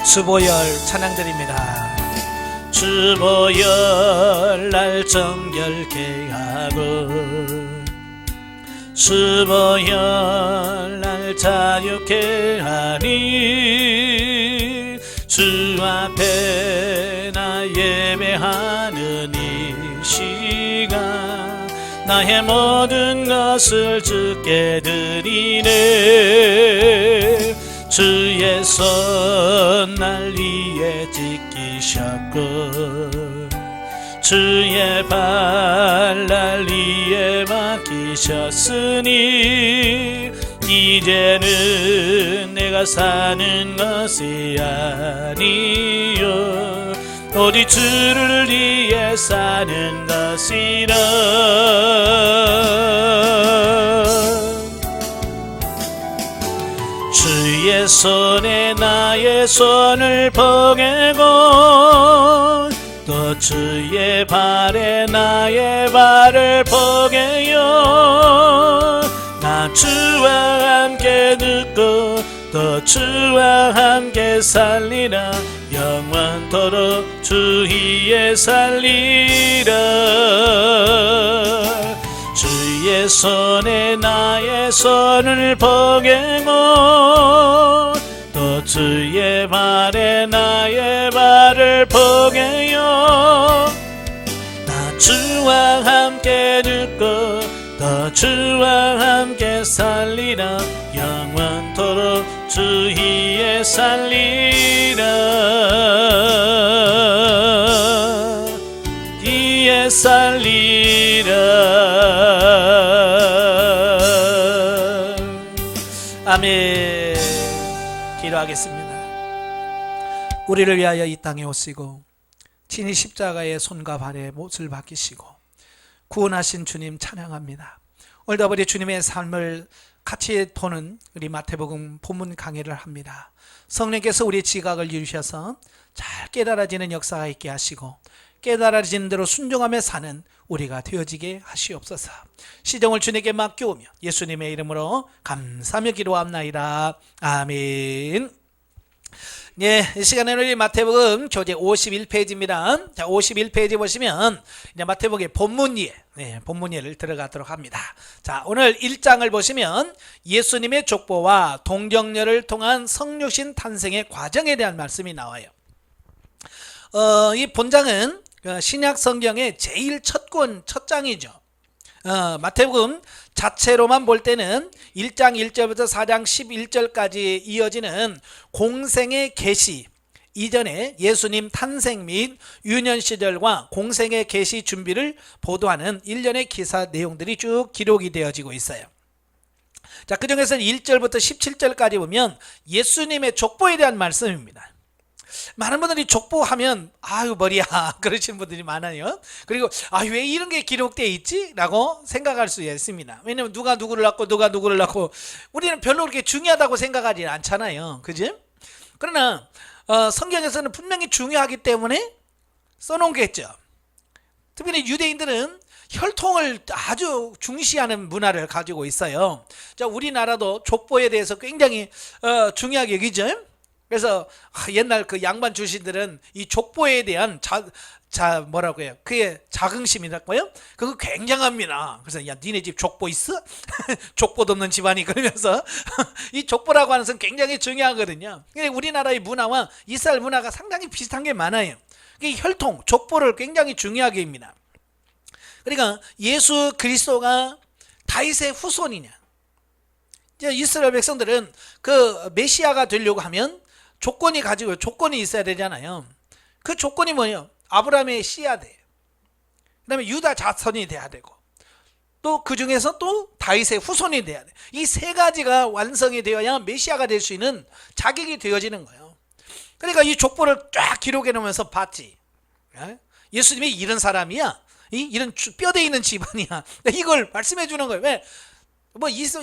수보열 찬양드립니다. 수보열 날 정결케 하고 수보열 날 자유케 하니 주 앞에 나 예배하는 이 시간 나의 모든 것을 주께 드리네. 주의 손 날 위에 지키셨고 주의 발 날 위에 맡기셨으니 이제는 내가 사는 것이 아니요 오직 주를 위해 사는 것이라. 주의 손에 나의 손을 포개고 또 주의 발에 나의 발을 포개요. 나 주와 함께 눕고 또 주와 함께 살리라. 영원토록 주 위에 살리라. 주의 손에 나의 손을 포개고 또 주의 발에 나의 발을 포개요. 나 주와 함께 눕고 또 주와 함께 살리라. 영원토록 주 위에 살리라. 위에 살리라. 아멘. 기도하겠습니다. 우리를 위하여 이 땅에 오시고 친히 십자가의 손과 발에 못을 박히시고 구원하신 주님 찬양합니다. 오늘도 우리 주님의 삶을 같이 보는 우리 마태복음 본문 강해를 합니다. 성령께서 우리의 지각을 이루셔서 잘 깨달아지는 역사가 있게 하시고 깨달아지는 대로 순종하며 사는 우리가 되어지게 하시옵소서. 시정을 주님께 맡겨오며 예수님의 이름으로 감사하며 기도합나이다. 아멘. 네, 이 시간에는 우리 마태복음 교재 51페이지입니다. 자, 51페이지 보시면 이제 마태복음의 본문이에, 본문이를 들어가도록 합니다. 자, 오늘 1장을 보시면 예수님의 족보와 동정녀를 통한 성육신 탄생의 과정에 대한 말씀이 나와요. 이 본장은 신약 성경의 제일 첫 장이죠. 마태복음 자체로만 볼 때는 1장 1절부터 4장 11절까지 이어지는 공생의 계시 이전에 예수님 탄생 및 유년 시절과 공생의 계시 준비를 보도하는 일련의 기사 내용들이 쭉 기록이 되어지고 있어요. 자, 그 중에서 1절부터 17절까지 보면 예수님의 족보에 대한 말씀입니다. 많은 분들이 족보하면 아유 머리야 그러시는 분들이 많아요. 그리고 왜 이런 게 기록되어 있지? 라고 생각할 수 있습니다. 왜냐면 누가 누구를 낳고 누가 누구를 낳고 우리는 별로 그렇게 중요하다고 생각하지 않잖아요. 그지? 그러나 성경에서는 분명히 중요하기 때문에 써놓은 게 있죠. 특별히 유대인들은 혈통을 아주 중시하는 문화를 가지고 있어요. 자, 우리나라도 족보에 대해서 굉장히 중요하게 여기죠. 그래서 옛날 그 양반 출신들은 이 족보에 대한 뭐라고 해요? 그게 자긍심이랄까요? 그거 굉장합니다. 그래서 야, 니네 집 족보 있어? 족보도 없는 집안이 그러면서 이 족보라고 하는 것은 굉장히 중요하거든요. 우리나라의 문화와 이스라엘 문화가 상당히 비슷한 게 많아요. 이 혈통, 족보를 굉장히 중요하게 합니다. 그러니까 예수 그리스도가 다윗의 후손이냐? 이스라엘 백성들은 그 메시아가 되려고 하면 조건이 있어야 되잖아요. 그 조건이 뭐예요? 아브라함의 씨야 돼. 그 다음에 유다 자손이 돼야 되고 또 그 중에서 또 다윗의 후손이 돼야 돼. 이 세 가지가 완성이 되어야 메시아가 될 수 있는 자격이 되어지는 거예요. 그러니까 이 족보를 쫙 기록해 놓으면서 봤지. 예수님이 이런 사람이야. 이런 뼈대 있는 집안이야. 이걸 말씀해 주는 거예요. 왜?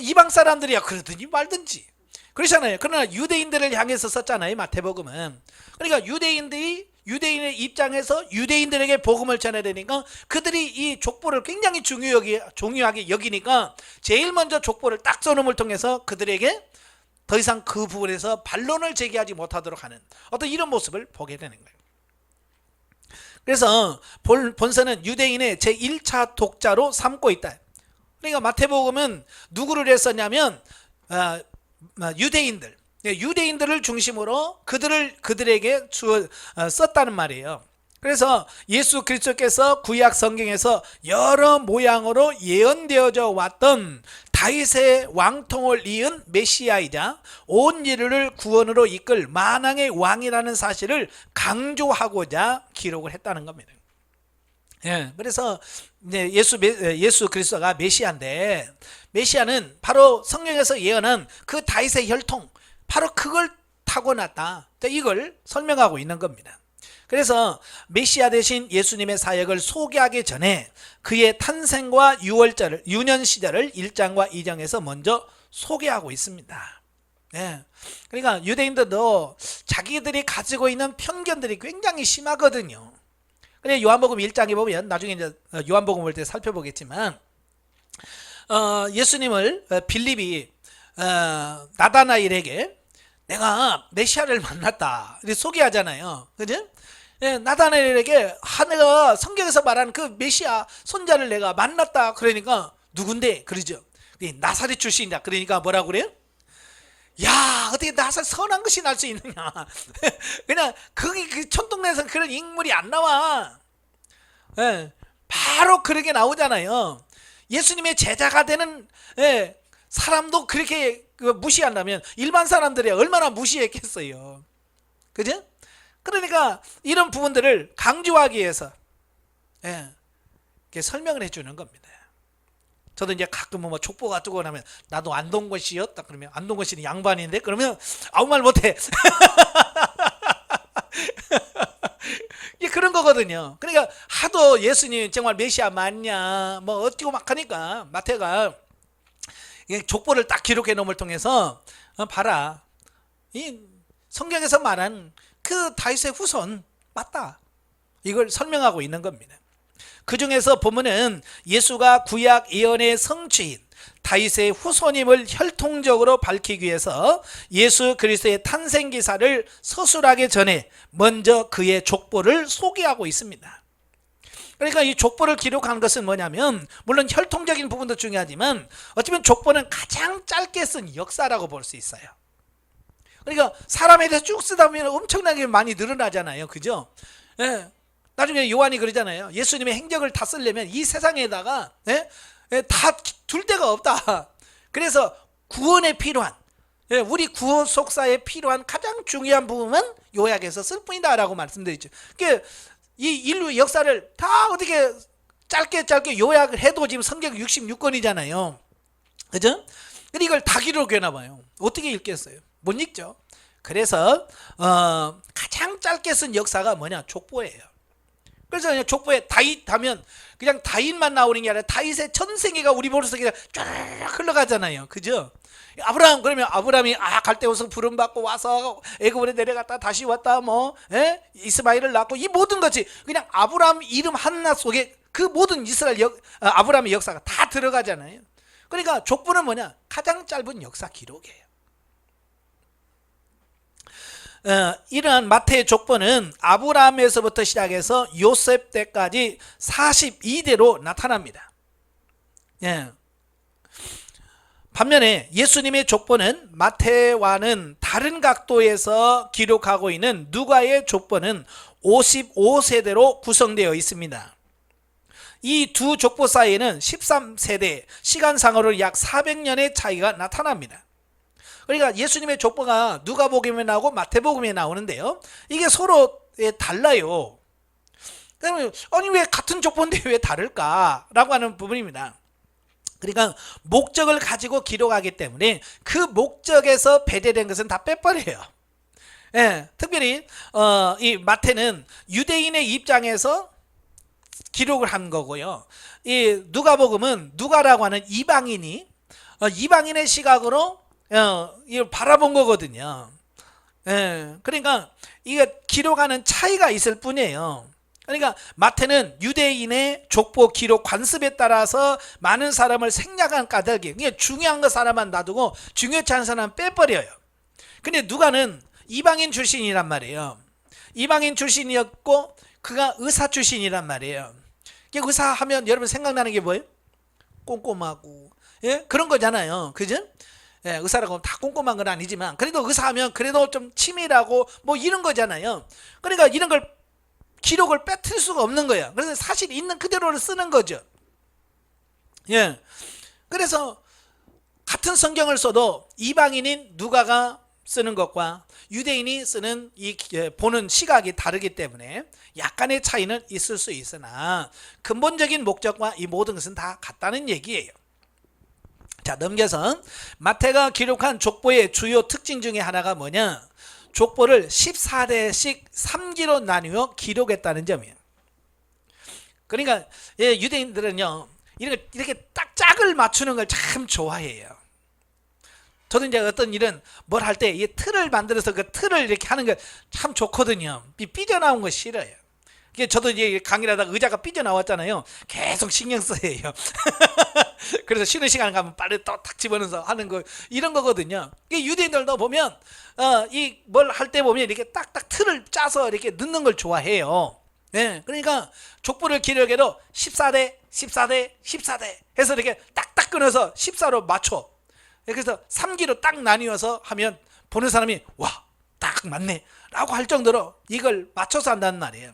이방 사람들이야 그러든지 말든지 그렇잖아요. 그러나 유대인들을 향해서 썼잖아요, 마태복음은. 그러니까 유대인의 입장에서 유대인들에게 복음을 전해야 되니까 그들이 이 족보를 굉장히 중요하게 여기니까 제일 먼저 족보를 딱 써놓음을 통해서 그들에게 더 이상 그 부분에서 반론을 제기하지 못하도록 하는 어떤 이런 모습을 보게 되는 거예요. 그래서 본서는 유대인의 제1차 독자로 삼고 있다. 그러니까 마태복음은 누구를 했었냐면 유대인들을 중심으로 그들에게 썼다는 말이에요. 그래서 예수 그리스도께서 구약 성경에서 여러 모양으로 예언되어져 왔던 다윗의 왕통을 이은 메시아이자 온 인류를 구원으로 이끌 만왕의 왕이라는 사실을 강조하고자 기록을 했다는 겁니다. 그래서 예수 그리스도가 메시아인데, 메시아는 바로 성경에서 예언한 그 다윗의 혈통, 바로 그걸 타고났다. 이걸 설명하고 있는 겁니다. 그래서 메시아 대신 예수님의 사역을 소개하기 전에 그의 탄생과 유년 시절을 1장과 2장에서 먼저 소개하고 있습니다. 그러니까 유대인들도 자기들이 가지고 있는 편견들이 굉장히 심하거든요. 그래 요한복음 1장에 보면 나중에 이제 요한복음 볼 때 살펴보겠지만 예수님을 빌립이 나다나엘에게 내가 메시아를 만났다 이렇게 소개하잖아요. 그죠? 나다나엘에게 내가 성경에서 말하는 그 메시아 손자를 내가 만났다. 그러니까 누군데? 그러죠. 나사렛 출신이다. 그러니까 뭐라고 그래요? 야, 어떻게 나사렛 선한 것이 날 수 있느냐. 그냥 거기 그 촌동네에서 그런 인물이 안 나와. 바로 그렇게 나오잖아요. 예수님의 제자가 되는 사람도 그렇게 무시한다면 일반 사람들이 얼마나 무시했겠어요. 그죠? 그러니까 이런 부분들을 강조하기 위해서 이렇게 설명을 해주는 겁니다. 저도 이제 가끔 뭐 족보가 뜨고 나면 나도 안동건 씨였다 그러면 안동건 씨는 양반인데 그러면 아무 말 못해. 이게 그런 거거든요. 그러니까 하도 예수님 정말 메시아 맞냐 뭐 어찌고 막 하니까 마태가 족보를 딱 기록해 놓음을 통해서 봐라, 이 성경에서 말한 그 다윗의 후손 맞다, 이걸 설명하고 있는 겁니다. 그 중에서 보면은 예수가 구약 예언의 성취인 다윗의 후손임을 혈통적으로 밝히기 위해서 예수 그리스도의 탄생 기사를 서술하기 전에 먼저 그의 족보를 소개하고 있습니다. 그러니까 이 족보를 기록한 것은 뭐냐면 물론 혈통적인 부분도 중요하지만 어쩌면 족보는 가장 짧게 쓴 역사라고 볼 수 있어요. 그러니까 사람에 대해서 쭉 쓰다 보면 엄청나게 많이 늘어나잖아요. 그죠? 나중에 요한이 그러잖아요. 예수님의 행적을 다 쓰려면 이 세상에다가 다 둘 데가 없다. 그래서 구원에 필요한, 우리 구속사에 필요한 가장 중요한 부분은 요약해서 쓸 뿐이다 라고 말씀드렸죠. 그러니까 이 인류 역사를 다 어떻게 짧게 요약을 해도 지금 성경 66권이잖아요. 그죠? 근데 이걸 다 기록해놔 봐요. 어떻게 읽겠어요? 못 읽죠. 그래서 가장 짧게 쓴 역사가 뭐냐? 족보예요. 그래서 그냥 족보에 다윗 하면 그냥 다윗만 나오는 게 아니라 다윗의 전생애가 우리 머릿속에 쫙 흘러가잖아요. 그죠? 아브라함 그러면 아브라함이 갈대우서 부름받고 와서 애굽으로 내려갔다 다시 왔다 이스마엘을 낳고 이 모든 것이 그냥 아브라함 이름 하나 속에 그 모든 아브라함의 역사가 다 들어가잖아요. 그러니까 족보는 뭐냐? 가장 짧은 역사 기록이에요. 이러한 마태의 족보는 아브라함에서부터 시작해서 요셉 때까지 42대로 나타납니다. 반면에 예수님의 족보는 마태와는 다른 각도에서 기록하고 있는 누가의 족보는 55세대로 구성되어 있습니다. 이 두 족보 사이에는 13세대, 시간상으로 약 400년의 차이가 나타납니다. 그러니까 예수님의 족보가 누가복음에 나오고 마태복음에 나오는데요, 이게 서로 달라요. 그러면 아니 왜 같은 족보인데 왜 다를까라고 하는 부분입니다. 그러니까 목적을 가지고 기록하기 때문에 그 목적에서 배제된 것은 다 빼버려요. 특별히 이 마태는 유대인의 입장에서 기록을 한 거고요. 이 누가복음은 누가라고 하는 이방인이 이방인의 시각으로 이걸 바라본 거거든요. 그러니까 이게 기록하는 차이가 있을 뿐이에요. 그러니까 마태는 유대인의 족보 기록 관습에 따라서 많은 사람을 생략한 까닭이에요. 그러니까 중요한 거 사람만 놔두고 중요치 않은 사람은 빼버려요. 근데 누가는 이방인 출신이란 말이에요. 이방인 출신이었고 그가 의사 출신이란 말이에요. 의사 하면 여러분 생각나는 게 뭐예요? 꼼꼼하고, 예? 그런 거잖아요. 그죠? 예, 의사라고 하면 다 꼼꼼한 건 아니지만 그래도 의사하면 그래도 좀 치밀하고 뭐 이런 거잖아요. 그러니까 이런 걸 기록을 빼뜨릴 수가 없는 거예요. 그래서 사실 있는 그대로를 쓰는 거죠. 예. 그래서 같은 성경을 써도 이방인인 누가가 쓰는 것과 유대인이 쓰는 이 보는 시각이 다르기 때문에 약간의 차이는 있을 수 있으나 근본적인 목적과 이 모든 것은 다 같다는 얘기예요. 자, 넘겨서 마태가 기록한 족보의 주요 특징 중에 하나가 뭐냐? 족보를 14대씩 3기로 나누어 기록했다는 점이에요. 그러니까 유대인들은요 이렇게 딱 짝을 맞추는 걸 참 좋아해요. 저도 이제 어떤 일은 뭘 할 때 이 틀을 만들어서 그 틀을 이렇게 하는 거 참 좋거든요. 삐져나온 거 싫어요. 저도 이제 강의를 하다가 의자가 삐져나왔잖아요. 계속 신경 써요. 그래서 쉬는 시간 가면 빨리 또 탁 집어넣어서 하는 거 이런 거거든요. 유대인들도 보면 이 뭘 할 때 보면 이렇게 딱딱 틀을 짜서 이렇게 넣는 걸 좋아해요. 네, 그러니까 족보를 기록해도 14대 14대 14대 해서 이렇게 딱딱 끊어서 14로 맞춰. 그래서 3기로 딱 나뉘어서 하면 보는 사람이 와, 딱 맞네 라고 할 정도로 이걸 맞춰서 한다는 말이에요.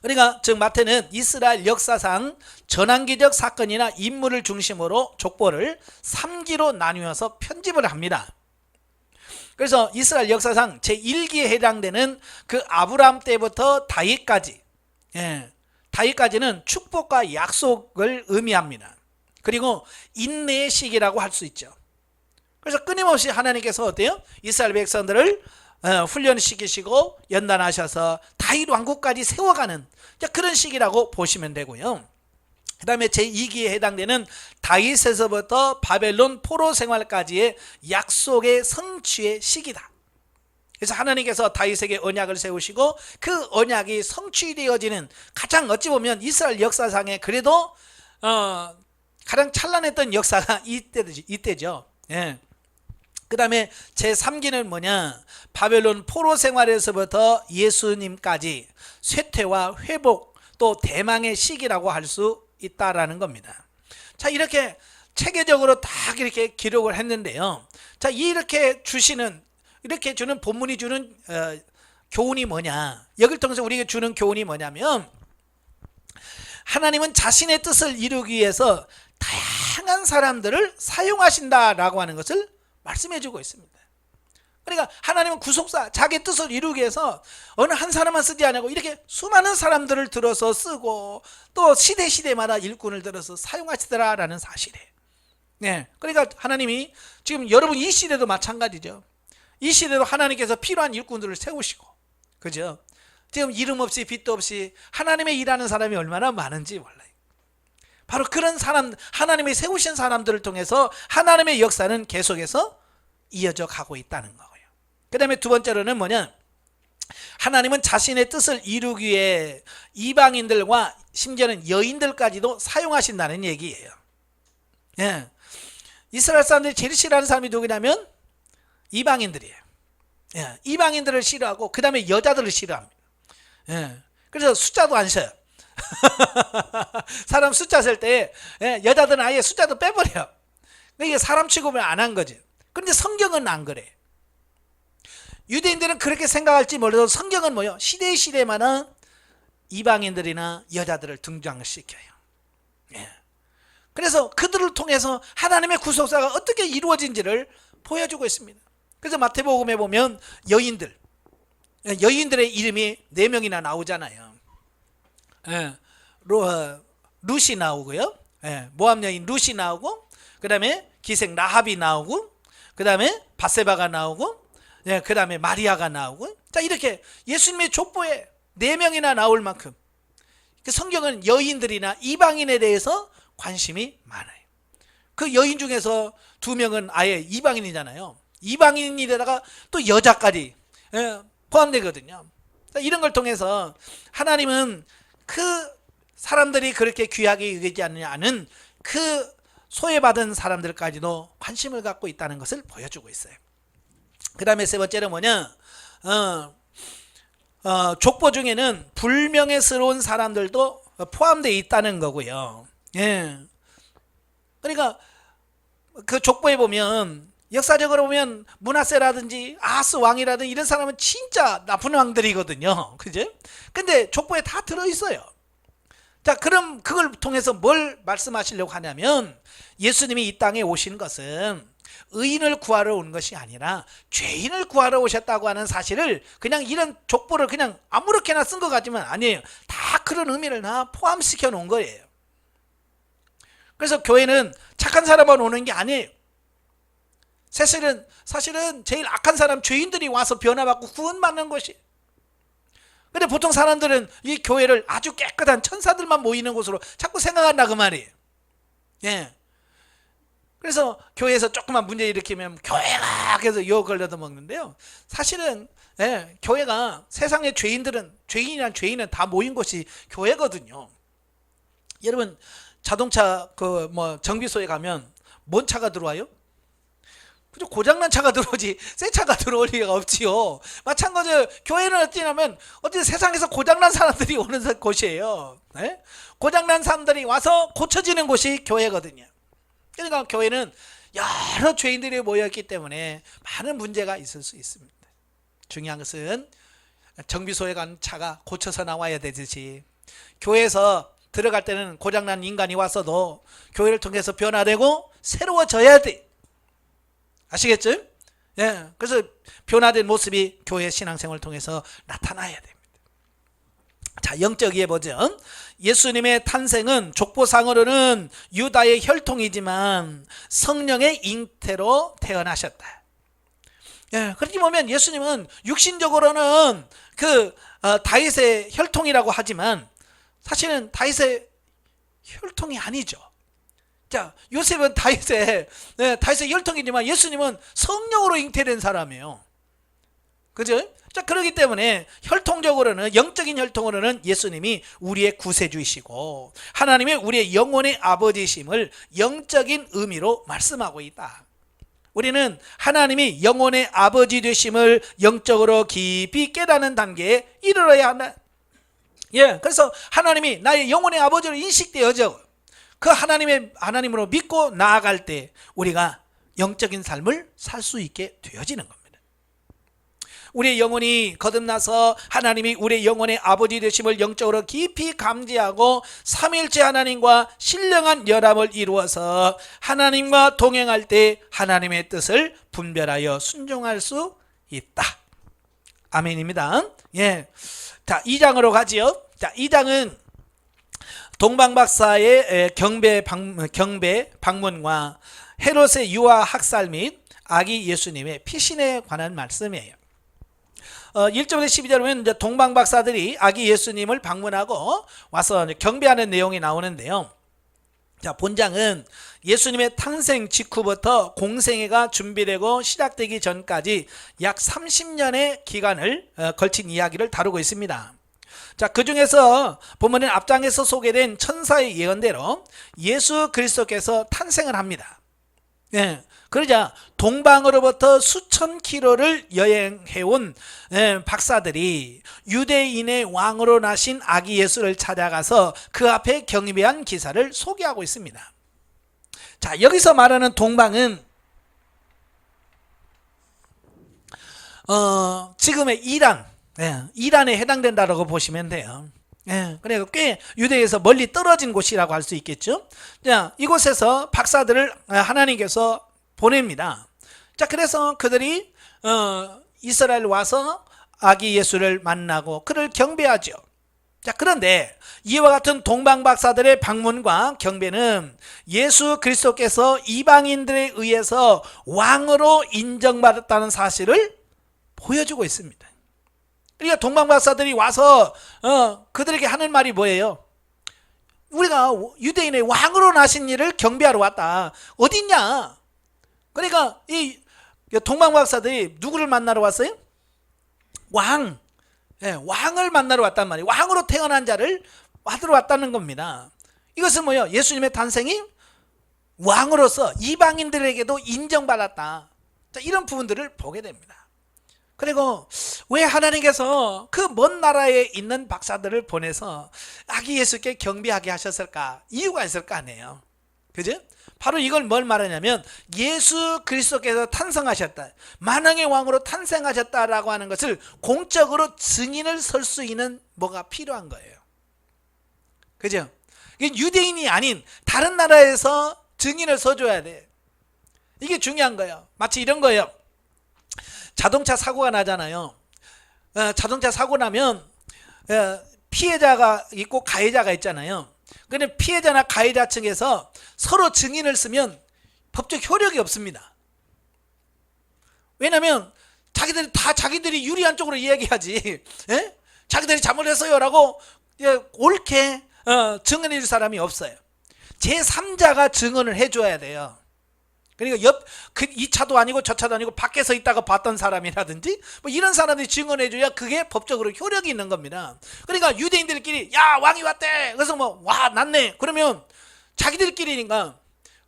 그러니까 즉 마태는 이스라엘 역사상 전환기적 사건이나 인물을 중심으로 족보를 3기로 나누어서 편집을 합니다. 그래서 이스라엘 역사상 제1기에 해당되는 그 아브라함 때부터 다윗까지, 다윗까지는 축복과 약속을 의미합니다. 그리고 인내의 시기라고 할 수 있죠. 그래서 끊임없이 하나님께서 어때요? 이스라엘 백성들을 훈련시키시고 연단하셔서 다윗 왕국까지 세워가는 그런 시기라고 보시면 되고요. 그 다음에 제2기에 해당되는 다윗에서부터 바벨론 포로 생활까지의 약속의 성취의 시기다. 그래서 하나님께서 다윗에게 언약을 세우시고 그 언약이 성취되어지는 가장 어찌 보면 이스라엘 역사상에 그래도 가장 찬란했던 역사가 이때죠. 예. 그 다음에 제3기는 뭐냐? 바벨론 포로 생활에서부터 예수님까지 쇠퇴와 회복 또 대망의 시기라고 할 수 있다라는 겁니다. 자, 이렇게 체계적으로 딱 이렇게 기록을 했는데요. 자, 이렇게 주는 본문이 주는 교훈이 뭐냐? 여기를 통해서 우리에게 주는 교훈이 뭐냐면 하나님은 자신의 뜻을 이루기 위해서 다양한 사람들을 사용하신다라고 하는 것을 말씀해 주고 있습니다. 그러니까 하나님은 구속사, 자기 뜻을 이루기 위해서 어느 한 사람만 쓰지 않고 이렇게 수많은 사람들을 들어서 쓰고 또 시대마다 일꾼을 들어서 사용하시더라라는 사실이에요. 네, 그러니까 하나님이 지금 여러분 이 시대도 마찬가지죠. 이 시대도 하나님께서 필요한 일꾼들을 세우시고, 그죠? 지금 이름 없이 빛도 없이 하나님의 일하는 사람이 얼마나 많은지 몰라요. 바로 그런 사람, 하나님이 세우신 사람들을 통해서 하나님의 역사는 계속해서 이어져 가고 있다는 거예요. 그 다음에 두 번째로는 뭐냐? 하나님은 자신의 뜻을 이루기 위해 이방인들과 심지어는 여인들까지도 사용하신다는 얘기예요. 예. 이스라엘 사람들이 제일 싫어하는 사람이 누구냐면 이방인들이에요. 예. 이방인들을 싫어하고 그 다음에 여자들을 싫어합니다. 예. 그래서 숫자도 안 쉬어요. 사람 숫자 셀 때 여자들은 아예 숫자도 빼버려요. 이게 사람 취급을 안 한 거지. 그런데 성경은 안 그래. 유대인들은 그렇게 생각할지 몰라도 성경은 뭐요? 시대마다 이방인들이나 여자들을 등장시켜요. 예. 그래서 그들을 통해서 하나님의 구속사가 어떻게 이루어진지를 보여주고 있습니다. 그래서 마태복음에 보면 여인들의 이름이 4명이나 나오잖아요. 예. 룻이 나오고요. 예. 모압 여인 룻이 나오고, 그 다음에 기생 라합이 나오고, 그 다음에 바세바가 나오고, 예. 그 다음에 마리아가 나오고. 자, 이렇게 예수님의 족보에 4명이나 나올 만큼 그 성경은 여인들이나 이방인에 대해서 관심이 많아요. 그 여인 중에서 2명은 아예 이방인이잖아요. 이방인이다가 또 여자까지 포함되거든요. 이런 걸 통해서 하나님은 그 사람들이 그렇게 귀하게 여기지 않는 그 소외받은 사람들까지도 관심을 갖고 있다는 것을 보여주고 있어요. 그 다음에 세 번째는 뭐냐, 족보 중에는 불명예스러운 사람들도 포함되어 있다는 거고요. 예. 그러니까 그 족보에 보면 역사적으로 보면 므낫세라든지 아하스 왕이라든지 이런 사람은 진짜 나쁜 왕들이거든요. 그죠? 근데 족보에 다 들어있어요. 자, 그럼 그걸 통해서 뭘 말씀하시려고 하냐면, 예수님이 이 땅에 오신 것은 의인을 구하러 온 것이 아니라 죄인을 구하러 오셨다고 하는 사실을 그냥 이런 족보를 그냥 아무렇게나 쓴 것 같지만 아니에요. 다 그런 의미를 다 포함시켜 놓은 거예요. 그래서 교회는 착한 사람만 오는 게 아니에요. 사실은 제일 악한 사람, 죄인들이 와서 변화받고 구원받는 것이. 근데 보통 사람들은 이 교회를 아주 깨끗한 천사들만 모이는 곳으로 자꾸 생각한다 그 말이에요. 예. 그래서 교회에서 조그만 문제 일으키면 교회가 계속 요 걸려도 먹는데요. 사실은 예, 교회가 세상의 죄인이란 죄인은 다 모인 곳이 교회거든요. 여러분 자동차 정비소에 가면 뭔 차가 들어와요? 그죠? 고장난 차가 들어오지 새 차가 들어올 리가 없지요. 마찬가지로 교회는 어찌냐면 세상에서 고장난 사람들이 오는 곳이에요. 네? 고장난 사람들이 와서 고쳐지는 곳이 교회거든요. 그러니까 교회는 여러 죄인들이 모여있기 때문에 많은 문제가 있을 수 있습니다. 중요한 것은 정비소에 간 차가 고쳐서 나와야 되듯이 교회에서 들어갈 때는 고장난 인간이 와서도 교회를 통해서 변화되고 새로워져야 돼. 아시겠죠? 예. 그래서 변화된 모습이 교회 신앙생활을 통해서 나타나야 됩니다. 자, 영적이에 보죠. 예수님의 탄생은 족보상으로는 유다의 혈통이지만 성령의 잉태로 태어나셨다. 예. 그렇게 보면 예수님은 육신적으로는 다윗의 혈통이라고 하지만 사실은 다윗의 혈통이 아니죠. 자, 요셉은 다윗의 혈통이지만 예수님은 성령으로 잉태된 사람이에요. 그죠? 자, 그렇기 때문에 혈통적으로는, 영적인 혈통으로는 예수님이 우리의 구세주이시고 하나님의 우리의 영혼의 아버지심을 영적인 의미로 말씀하고 있다. 우리는 하나님이 영혼의 아버지 되심을 영적으로 깊이 깨닫는 단계에 이르러야 한다. 예, 그래서 하나님이 나의 영혼의 아버지로 인식되어져 그 하나님으로 믿고 나아갈 때 우리가 영적인 삶을 살 수 있게 되어지는 겁니다. 우리의 영혼이 거듭나서 하나님이 우리의 영혼의 아버지 되심을 영적으로 깊이 감지하고 삼위일체 하나님과 신령한 연합을 이루어서 하나님과 동행할 때 하나님의 뜻을 분별하여 순종할 수 있다. 아멘입니다. 예. 자, 2장으로 가지요. 자, 2장은 동방박사의 경배 방문과 헤롯의 유아 학살 및 아기 예수님의 피신에 관한 말씀이에요. 1절에서 12절에 보면 이제 동방박사들이 아기 예수님을 방문하고 와서 경배하는 내용이 나오는데요. 자, 본장은 예수님의 탄생 직후부터 공생애가 준비되고 시작되기 전까지 약 30년의 기간을 걸친 이야기를 다루고 있습니다. 자, 그 중에서 본문의 앞장에서 소개된 천사의 예언대로 예수 그리스도께서 탄생을 합니다. 예, 그러자 동방으로부터 수천 킬로를 여행해온 박사들이 유대인의 왕으로 나신 아기 예수를 찾아가서 그 앞에 경배한 기사를 소개하고 있습니다. 자, 여기서 말하는 동방은 지금의 이란에 해당된다고 보시면 돼요. 예, 그래서 꽤 유대에서 멀리 떨어진 곳이라고 할 수 있겠죠. 자, 이곳에서 박사들을 하나님께서 보냅니다. 자, 그래서 그들이 이스라엘 와서 아기 예수를 만나고 그를 경배하죠. 자, 그런데 이와 같은 동방 박사들의 방문과 경배는 예수 그리스도께서 이방인들에 의해서 왕으로 인정받았다는 사실을 보여주고 있습니다. 그러니까 동방 박사들이 와서 그들에게 하는 말이 뭐예요? 우리가 유대인의 왕으로 나신 이를 경배하러 왔다. 어딨냐? 그러니까 이 동방 박사들이 누구를 만나러 왔어요? 왕. 예, 왕을 만나러 왔단 말이에요. 왕으로 태어난 자를 받으러 왔다는 겁니다. 이것은 뭐예요? 예수님의 탄생이 왕으로서 이방인들에게도 인정받았다. 자, 이런 부분들을 보게 됩니다. 그리고 왜 하나님께서 그 먼 나라에 있는 박사들을 보내서 아기 예수께 경배하게 하셨을까? 이유가 있을 거 아니에요. 그죠? 바로 이걸 뭘 말하냐면 예수 그리스도께서 탄생하셨다, 만왕의 왕으로 탄생하셨다라고 하는 것을 공적으로 증인을 설 수 있는 뭐가 필요한 거예요. 그죠? 유대인이 아닌 다른 나라에서 증인을 서줘야 돼. 이게 중요한 거예요. 마치 이런 거예요. 자동차 사고가 나잖아요. 자동차 사고 나면 피해자가 있고 가해자가 있잖아요. 근데 피해자나 가해자 측에서 서로 증인을 쓰면 법적 효력이 없습니다. 왜냐하면 자기들이 유리한 쪽으로 이야기하지, 예? 자기들이 잘못했어요 라고 옳게 증언해 줄 사람이 없어요. 제3자가 증언을 해줘야 돼요. 그러니까 이 차도 아니고 저 차도 아니고 밖에서 있다가 봤던 사람이라든지 뭐 이런 사람들이 증언해줘야 그게 법적으로 효력이 있는 겁니다. 그러니까 유대인들끼리 야 왕이 왔대, 그래서 뭐 와 났네, 그러면 자기들끼리니까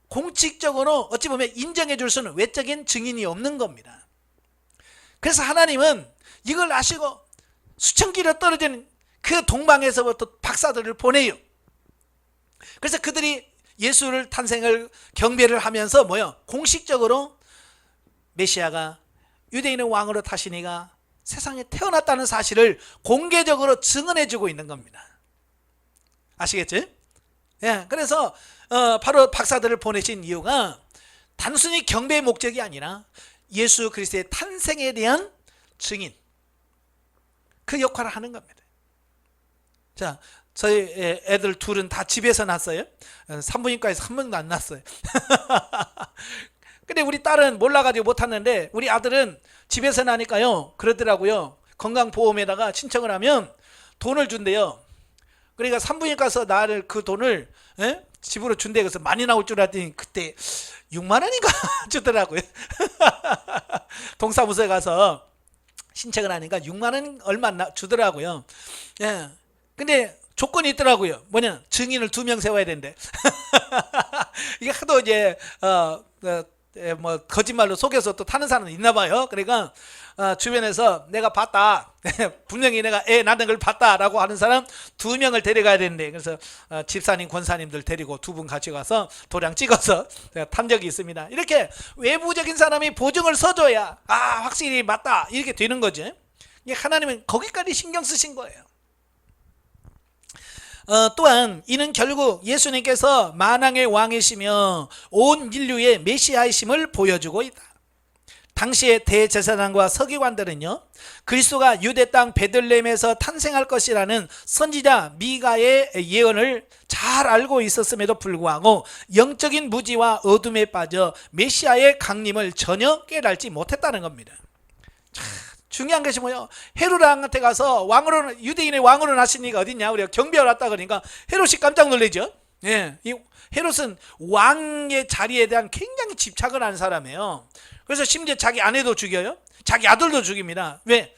공식적으로 어찌 보면 인정해 줄 수는 외적인 증인이 없는 겁니다. 그래서 하나님은 이걸 아시고 수천 킬로 떨어진 그 동방에서부터 박사들을 보내요. 그래서 그들이 예수를 탄생을 경배를 하면서 뭐요? 공식적으로 메시아가 유대인의 왕으로 타시니가 세상에 태어났다는 사실을 공개적으로 증언해 주고 있는 겁니다. 아시겠죠? 예, 그래서 바로 박사들을 보내신 이유가 단순히 경배의 목적이 아니라 예수 그리스도의 탄생에 대한 증인, 그 역할을 하는 겁니다. 자, 저희 애들 둘은 다 집에서 낳았어요. 산부인과에서 한 번도 안 낳았어요. 근데 우리 딸은 몰라가지고 못 탔는데 우리 아들은 집에서 나니까요 그러더라고요. 건강보험에다가 신청을 하면 돈을 준대요. 그러니까 산부인과에서 나를 그 돈을 집으로 준대. 그래서 많이 나올 줄 알았더니 그때 6만 원인가 주더라고요. 동사무소에 가서 신청을 하니까 6만 원 얼마 주더라고요. 예. 근데 조건이 있더라고요. 뭐냐, 증인을 2명 세워야 된대. 이게 하도 이제 뭐 거짓말로 속여서 또 타는 사람이 있나 봐요. 그러니까 주변에서 내가 봤다, 분명히 내가 애 낳는 걸 봤다라고 하는 사람 2명을 데려가야 되는데, 그래서 집사님 권사님들 데리고 2분 같이 가서 도장 찍어서 탄 적이 있습니다. 이렇게 외부적인 사람이 보증을 서줘야 확실히 맞다 이렇게 되는 거죠. 하나님은 거기까지 신경 쓰신 거예요. 또한 이는 결국 예수님께서 만왕의 왕이시며 온 인류의 메시아이심을 보여주고 있다. 당시의 대제사장과 서기관들은요, 그리스도가 유대 땅 베들레헴에서 탄생할 것이라는 선지자 미가의 예언을 잘 알고 있었음에도 불구하고 영적인 무지와 어둠에 빠져 메시아의 강림을 전혀 깨달지 못했다는 겁니다. 중요한 것이 뭐예요? 헤롯한테 가서 왕으로, 유대인의 왕으로 나시니까 어딨냐, 우리가 경배하러 왔다 그러니까 헤롯이 깜짝 놀라죠. 예, 이 헤롯은 왕의 자리에 대한 굉장히 집착을 하는 사람이에요. 그래서 심지어 자기 아내도 죽여요. 자기 아들도 죽입니다. 왜?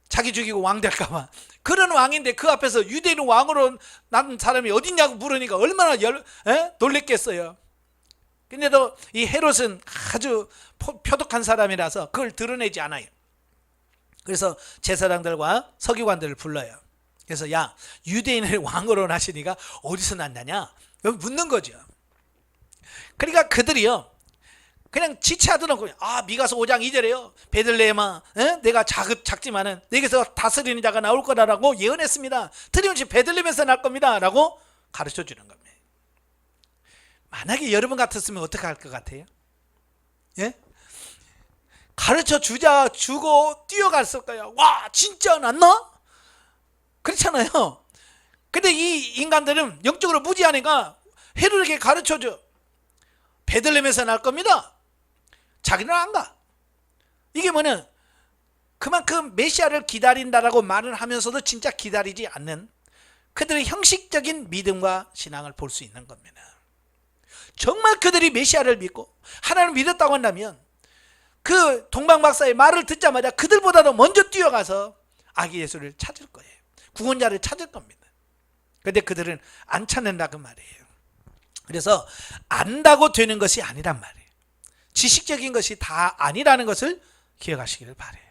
자기 죽이고 왕 될까봐. 그런 왕인데 그 앞에서 유대인 왕으로 난 사람이 어딨냐고 물으니까 얼마나 놀랬겠어요. 근데도 이 헤롯은 아주 표독한 사람이라서 그걸 드러내지 않아요. 그래서 제사장들과 서기관들을 불러요. 그래서 야, 유대인을 왕으로 나시니가 어디서 났느냐 묻는 거죠. 그러니까 그들이요 그냥 지체하더라. 미가서 5장 2절에요 베들레헴아, 내가 작지만은 내게서 다스리는 자가 나올 거라고 예언했습니다. 틀림없이 베들레헴에서 날 겁니다 라고 가르쳐 주는 겁니다. 만약에 여러분 같았으면 어떻게 할 것 같아요? 예? 가르쳐 주고 뛰어갔을 거야. 와, 진짜 났나? 그렇잖아요. 근데 이 인간들은 영적으로 무지하니까 헤롯에게 가르쳐줘. 베들레헴에서 날 겁니다. 자기는 안 가. 이게 뭐냐, 그만큼 메시아를 기다린다라고 말을 하면서도 진짜 기다리지 않는 그들의 형식적인 믿음과 신앙을 볼 수 있는 겁니다. 정말 그들이 메시아를 믿고 하나님을 믿었다고 한다면 그 동방박사의 말을 듣자마자 그들보다도 먼저 뛰어가서 아기 예수를 찾을 거예요. 구원자를 찾을 겁니다. 그런데 그들은 안 찾는다 그 말이에요. 그래서 안다고 되는 것이 아니란 말이에요. 지식적인 것이 다 아니라는 것을 기억하시기를 바래요.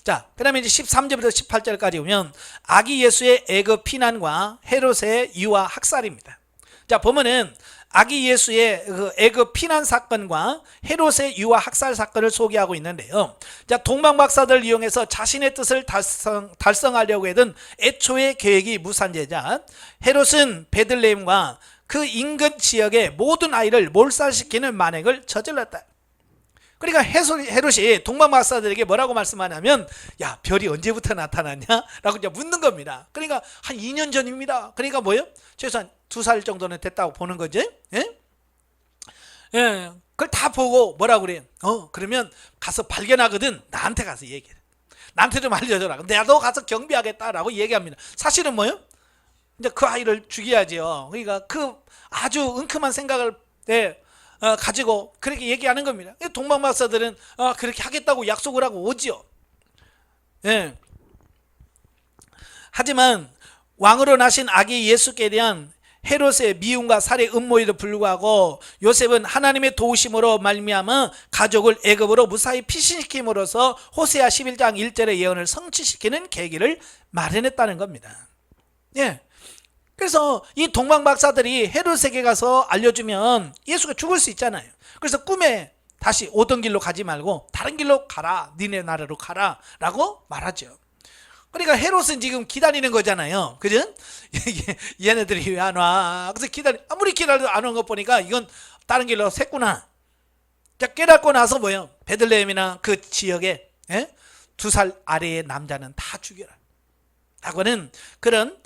자, 그 다음에 이제 13절부터 18절까지 보면 아기 예수의 애굽 피난과 헤롯의 유아 학살입니다. 자, 보면은 아기 예수의 그 애굽 피난 사건과 헤롯의 유아 학살 사건을 소개하고 있는데요. 자, 동방박사들을 이용해서 자신의 뜻을 달성하려고 했던 애초의 계획이 무산되자 헤롯은 베들레헴과 그 인근 지역의 모든 아이를 몰살시키는 만행을 저질렀다. 그러니까 헤롯이 동방박사들에게 뭐라고 말씀하냐면, 야, 별이 언제부터 나타났냐? 라고 이제 묻는 겁니다. 그러니까 한 2년 전입니다. 그러니까 뭐예요? 최소한 2살 정도는 됐다고 보는 거지. 예? 예. 그걸 다 보고 뭐라고 그래요? 그러면 가서 발견하거든. 나한테 가서 얘기해. 나한테 좀 알려줘라. 내가 가서 경비하겠다라고 얘기합니다. 사실은 뭐예요? 이제 그 아이를 죽여야죠. 그러니까 그 아주 은큼한 생각을 가지고 그렇게 얘기하는 겁니다. 동방박사들은 그렇게 하겠다고 약속을 하고 오지요. 예. 하지만 왕으로 나신 아기 예수께 대한 헤롯의 미움과 살해 음모에도 불구하고 요셉은 하나님의 도우심으로 말미암아 가족을 애굽으로 무사히 피신시킴으로써 호세아 11장 1절의 예언을 성취시키는 계기를 마련했다는 겁니다. 예. 그래서 이 동방박사들이 헤롯에게 가서 알려주면 예수가 죽을 수 있잖아요. 그래서 꿈에 다시 오던 길로 가지 말고 다른 길로 가라, 니네 나라로 가라 라고 말하죠. 그러니까 헤롯은 지금 기다리는 거잖아요. 그죠? 얘네들이 왜 안 와? 그래서 아무리 기다려도 안 온 것 보니까 이건 다른 길로 샜구나. 자, 깨닫고 나서 뭐예요? 베들레헴이나 그 지역에 2살 아래의 남자는 다 죽여라 라고는 그런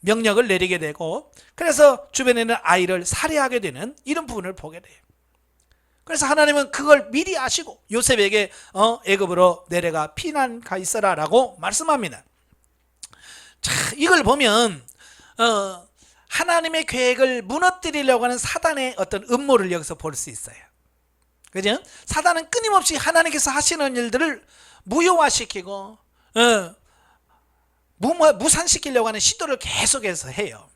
명령을 내리게 되고, 그래서 주변에 있는 아이를 살해하게 되는 이런 부분을 보게 돼요. 그래서 하나님은 그걸 미리 아시고 요셉에게 애굽으로 내려가 피난 가 있어라 라고 말씀합니다. 자, 이걸 보면 하나님의 계획을 무너뜨리려고 하는 사단의 어떤 음모를 여기서 볼 수 있어요. 그죠? 사단은 끊임없이 하나님께서 하시는 일들을 무효화시키고 무산시키려고 하는 시도를 계속해서 해요.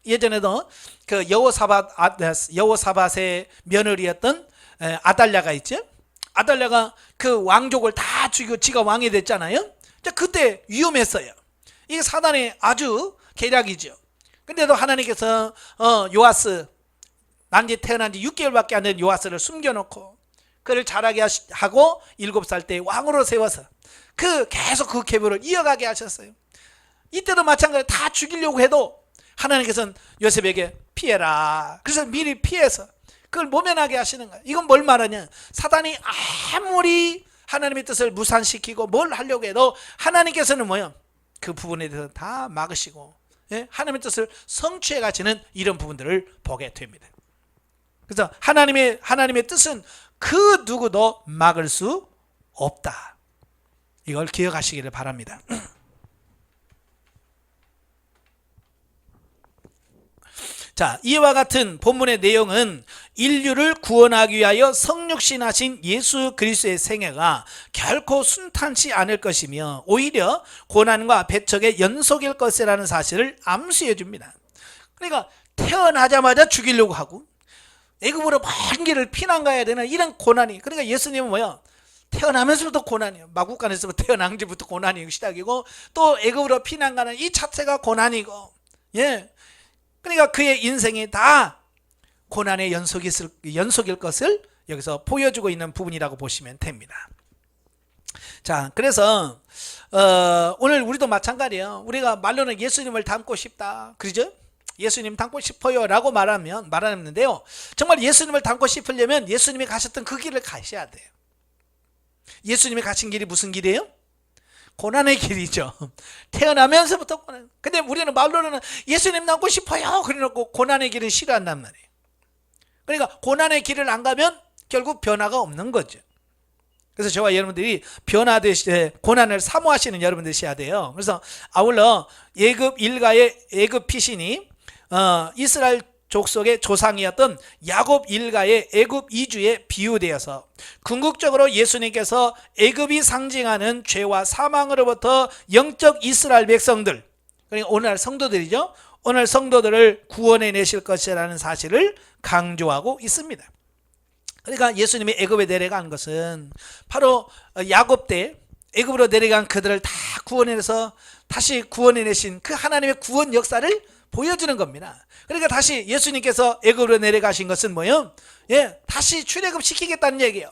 예전에도 그 여호사밧의 며느리였던 아달랴가 있죠. 아달랴가 그 왕족을 다 죽이고 지가 왕이 됐잖아요. 그때 위험했어요. 이게 사단의 아주 계략이죠. 근데도 하나님께서 요아스, 난지 태어난 지 6개월밖에 안 된 요아스를 숨겨놓고 그를 자라게 하고 7살 때 왕으로 세워서 계속 그 계보를 이어가게 하셨어요. 이때도 마찬가지로 다 죽이려고 해도 하나님께서는 요셉에게 피해라. 그래서 미리 피해서 그걸 모면하게 하시는 거예요. 이건 뭘 말하냐? 사단이 아무리 하나님의 뜻을 무산시키고 뭘 하려고 해도 하나님께서는 뭐요? 그 부분에 대해서 다 막으시고 하나님의 뜻을 성취해 가시는 이런 부분들을 보게 됩니다. 그래서 하나님의 뜻은 그 누구도 막을 수 없다. 이걸 기억하시기를 바랍니다. 자, 이와 같은 본문의 내용은 인류를 구원하기 위하여 성육신하신 예수 그리스도의 생애가 결코 순탄치 않을 것이며 오히려 고난과 배척의 연속일 것이라는 사실을 암시해 줍니다. 그러니까 태어나자마자 죽이려고 하고 애굽으로 먼 길을 피난 가야 되는 이런 고난이, 그러니까 예수님은 뭐야? 태어나면서부터 고난이에요. 마국간에서부터 태어난 지부터 고난이 시작이고 또 애굽으로 피난 가는 이 자체가 고난이고, 그러니까 그의 인생이 다 고난의 연속일 것을 여기서 보여주고 있는 부분이라고 보시면 됩니다. 자, 그래서 오늘 우리도 마찬가지예요. 우리가 말로는 예수님을 닮고 싶다, 그러죠? 예수님 닮고 싶어요 라고 말하는데요, 정말 예수님을 닮고 싶으려면 예수님이 가셨던 그 길을 가셔야 돼요. 예수님이 가신 길이 무슨 길이에요? 고난의 길이죠. 태어나면서부터 고난. 근데 우리는 말로는 예수님 닮고 싶어요 그래놓고 고난의 길은 싫어한단 말이에요. 그러니까 고난의 길을 안 가면 결국 변화가 없는 거죠. 그래서 저와 여러분들이 변화되실 고난을 사모하시는 여러분 되셔야 돼요. 그래서 아울러 애굽 일가의 애굽 피신이 이스라엘 족속의 조상이었던 야곱 일가의 애굽 이주에 비유되어서 궁극적으로 예수님께서 애굽이 상징하는 죄와 사망으로부터 영적 이스라엘 백성들, 그러니까 오늘날 성도들이죠. 오늘 성도들을 구원해 내실 것이라는 사실을 강조하고 있습니다. 그러니까 예수님이 애굽에 내려간 것은 바로 야곱 때 애굽으로 내려간 그들을 다 구원해내서 다시 구원해내신 그 하나님의 구원 역사를 보여주는 겁니다. 그러니까 다시 예수님께서 애굽으로 내려가신 것은 뭐예요? 다시 출애굽 시키겠다는 얘기예요.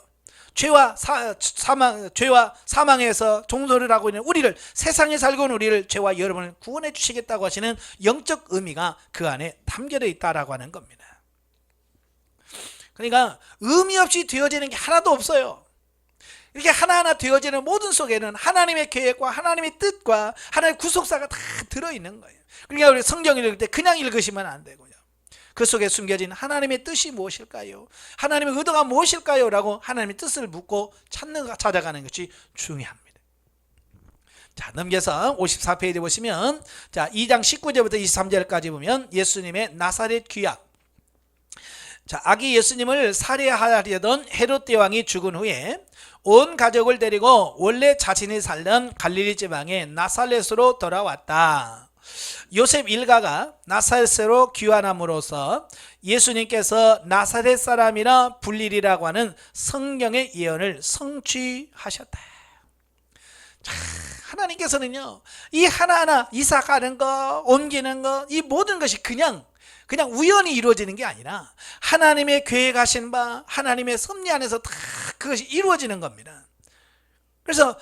죄와 사망에서 종노를 하고 있는 우리를, 세상에 살고 있는 우리를, 죄와 여러분을 구원해 주시겠다고 하시는 영적 의미가 그 안에 담겨져 있다라고 하는 겁니다. 그러니까 의미 없이 되어지는 게 하나도 없어요. 이렇게 하나하나 되어지는 모든 속에는 하나님의 계획과 하나님의 뜻과 하나님의 구속사가 다 들어있는 거예요. 그러니까 우리 성경을 읽을 때 그냥 읽으시면 안 되고요. 그 속에 숨겨진 하나님의 뜻이 무엇일까요? 하나님의 의도가 무엇일까요? 라고 하나님의 뜻을 묻고 찾아가는 것이 중요합니다. 자, 넘겨서 54페이지 보시면, 자, 2장 19절부터 23절까지 보면 예수님의 나사렛 귀학. 자, 아기 예수님을 살해하려던 헤롯 대왕이 죽은 후에 온 가족을 데리고 원래 자신이 살던 갈릴리 지방의 나사렛으로 돌아왔다. 요셉 일가가 나사렛으로 귀환함으로써 예수님께서 나사렛 사람이라 불리리라고 하는 성경의 예언을 성취하셨다. 자, 하나님께서는요, 이 하나하나 이사가는 거, 옮기는 거, 이 모든 것이 그냥 우연히 이루어지는 게 아니라 하나님의 계획하신 바, 하나님의 섭리 안에서 다 그것이 이루어지는 겁니다. 그래서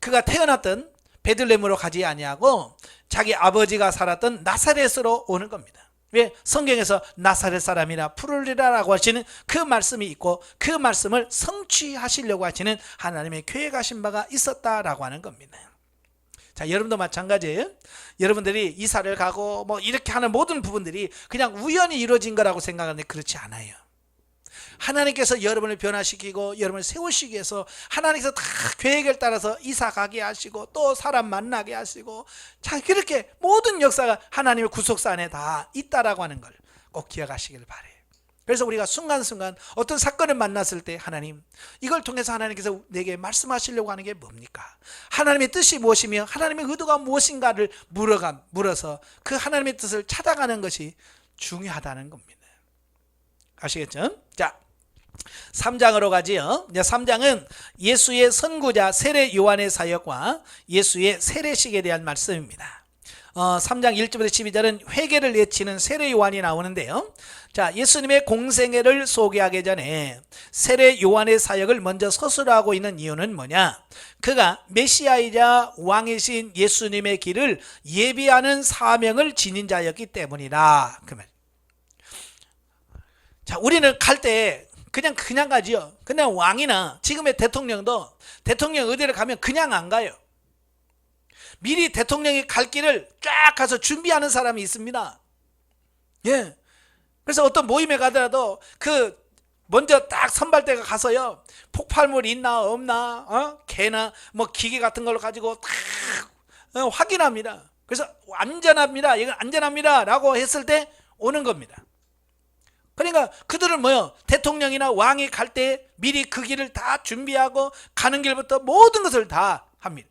그가 태어났던 베들레헴으로 가지 아니하고 자기 아버지가 살았던 나사렛으로 오는 겁니다. 왜? 성경에서 나사렛 사람이라 부르리라라고 하시는 그 말씀이 있고 그 말씀을 성취하시려고 하시는 하나님의 계획하신 바가 있었다라고 하는 겁니다. 자, 여러분도 마찬가지예요. 여러분들이 이사를 가고 뭐 이렇게 하는 모든 부분들이 그냥 우연히 이루어진 거라고 생각하는데 그렇지 않아요. 하나님께서 여러분을 변화시키고 여러분을 세우시기 위해서 하나님께서 다 계획을 따라서 이사 가게 하시고 또 사람 만나게 하시고, 자, 그렇게 모든 역사가 하나님의 구속사 안에 다 있다라고 하는 걸 꼭 기억하시길 바래요. 그래서 우리가 순간순간 어떤 사건을 만났을 때 하나님, 이걸 통해서 하나님께서 내게 말씀하시려고 하는 게 뭡니까? 하나님의 뜻이 무엇이며 하나님의 의도가 무엇인가를 물어서 그 하나님의 뜻을 찾아가는 것이 중요하다는 겁니다. 아시겠죠? 자, 3장으로 가지요. 3장은 예수의 선구자 세례 요한의 사역과 예수의 세례식에 대한 말씀입니다. 3장 1절부터 12절은 회개를 외치는 세례 요한이 나오는데요. 자, 예수님의 공생애를 소개하기 전에 세례 요한의 사역을 먼저 서술하고 있는 이유는 뭐냐? 그가 메시아이자 왕이신 예수님의 길을 예비하는 사명을 지닌 자였기 때문이다. 그 말. 자, 우리는 갈 때 그냥 가지요. 그냥 왕이나 지금의 대통령도 대통령 의대를 가면 그냥 안 가요. 미리 대통령이 갈 길을 쫙 가서 준비하는 사람이 있습니다. 예. 그래서 어떤 모임에 가더라도 그 먼저 딱 선발대가 가서요, 폭발물이 있나 없나, 개나 뭐 기계 같은 걸 가지고 딱 확인합니다. 그래서 안전합니다. 이건 안전합니다. 라고 했을 때 오는 겁니다. 그러니까 그들은 뭐요? 대통령이나 왕이 갈 때 미리 그 길을 다 준비하고 가는 길부터 모든 것을 다 합니다.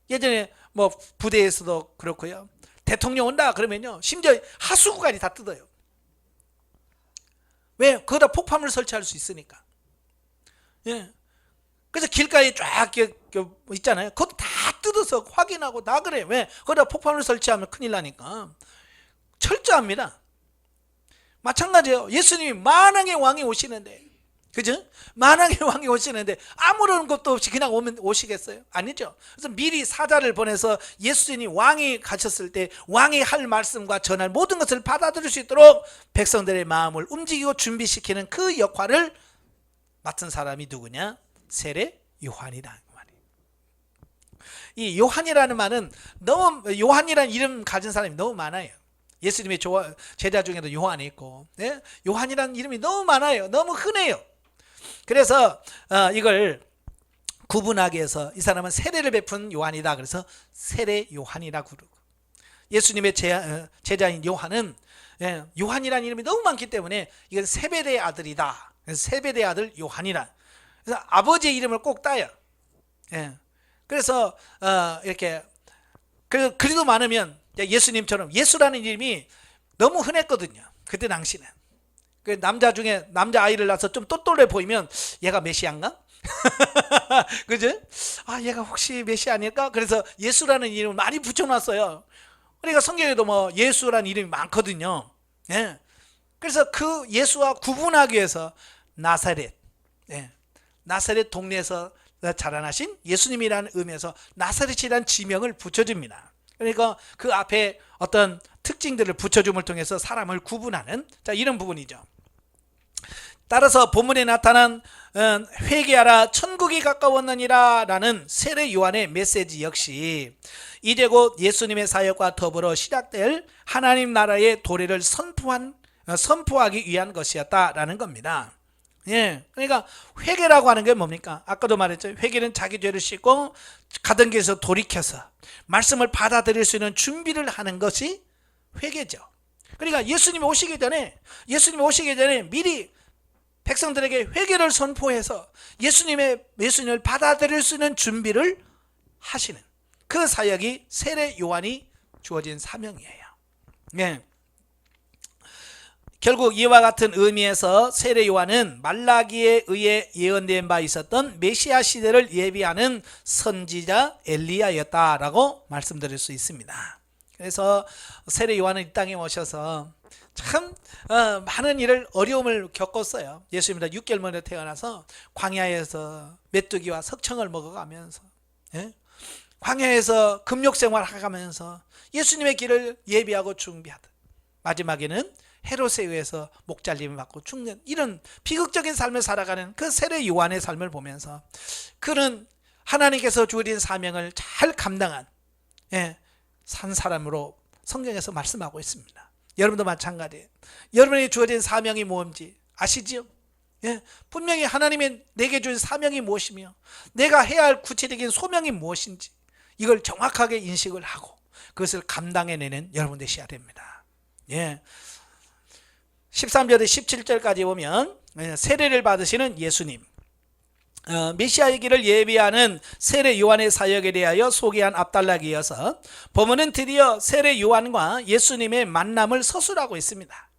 예전에 뭐 부대에서도 그렇고요. 대통령 온다 그러면요, 심지어 하수구까지 다 뜯어요. 왜? 거기다 폭발물 설치할 수 있으니까. 예. 그래서 길가에 쫙 있잖아요. 그거 다 뜯어서 확인하고 다 그래요. 왜? 거기다 폭발물 설치하면 큰일 나니까. 철저합니다. 마찬가지예요. 예수님이 만왕의 왕이 오시는데, 그죠? 만왕의 왕이 오시는데 아무런 것도 없이 그냥 오시겠어요? 아니죠. 그래서 미리 사자를 보내서 예수님이 왕이 가셨을 때 왕이 할 말씀과 전할 모든 것을 받아들일 수 있도록 백성들의 마음을 움직이고 준비시키는 그 역할을 맡은 사람이 누구냐? 세례 요한이다. 이 요한이라는 말은 너무, 요한이라는 이름 가진 사람이 너무 많아요. 예수님의 제자 중에도 요한이 있고, 네? 요한이라는 이름이 너무 많아요. 너무 흔해요. 그래서 이걸 구분하기 위해서 이 사람은 세례를 베푼 요한이다. 그래서 세례 요한이라고 그러고, 예수님의 제자인 요한은, 요한이라는 이름이 너무 많기 때문에 이건 세베대의 아들이다. 그래서 세베대의 아들 요한이라. 그래서 아버지의 이름을 꼭 따요. 그래서 이렇게 그리도 많으면 예수님처럼, 예수라는 이름이 너무 흔했거든요. 그때 당시는. 그 남자 중에 남자 아이를 낳아서 좀 똘똘해 보이면 얘가 메시아인가? 그죠? 아, 얘가 혹시 메시아 아닐까? 그래서 예수라는 이름을 많이 붙여놨어요. 그러니까 성경에도 뭐 예수라는 이름이 많거든요. 그래서 그 예수와 구분하기 위해서 나사렛, 나사렛 동네에서 자라나신 예수님이라는 의미에서 나사렛이라는 지명을 붙여줍니다. 그러니까 그 앞에 어떤 특징들을 붙여줌을 통해서 사람을 구분하는, 자, 이런 부분이죠. 따라서 본문에 나타난 회개하라 천국이 가까웠느니라 라는 세례 요한의 메시지 역시 이제 곧 예수님의 사역과 더불어 시작될 하나님 나라의 도래를 선포하기 위한 것이었다라는 겁니다. 그러니까 회개라고 하는 게 뭡니까? 아까도 말했죠. 회개는 자기 죄를 씻고 가던 길에서 돌이켜서 말씀을 받아들일 수 있는 준비를 하는 것이 회개죠. 그러니까 예수님이 오시기 전에 미리 백성들에게 회개를 선포해서 예수님을 받아들일 수 있는 준비를 하시는 그 사역이 세례 요한이 주어진 사명이에요. 결국 이와 같은 의미에서 세례 요한은 말라기에 의해 예언된 바 있었던 메시아 시대를 예비하는 선지자 엘리야였다라고 말씀드릴 수 있습니다. 그래서 세례 요한은 이 땅에 오셔서 참 많은 일을, 어려움을 겪었어요. 예수님보다 6개월 만에 태어나서 광야에서 메뚜기와 석청을 먹어가면서, 광야에서 금욕생활 하면서 예수님의 길을 예비하고 준비하듯 마지막에는 헤롯에 의해서 목잘림을 받고 죽는 이런 비극적인 삶을 살아가는 그 세례 요한의 삶을 보면서 그는 하나님께서 주어진 사명을 잘 감당한 산 사람으로 성경에서 말씀하고 있습니다. 여러분도 마찬가지예요. 여러분에게 주어진 사명이 뭔지 아시죠? 분명히 하나님이 내게 주신 사명이 무엇이며 내가 해야 할 구체적인 소명이 무엇인지 이걸 정확하게 인식을 하고 그것을 감당해내는 여러분 되셔야 됩니다. 13절에 17절까지 보면 세례를 받으시는 예수님, 메시아의 길을 예비하는 세례 요한의 사역에 대하여 소개한 앞단락에 이어서 본문은 드디어 세례 요한과 예수님의 만남을 서술하고 있습니다.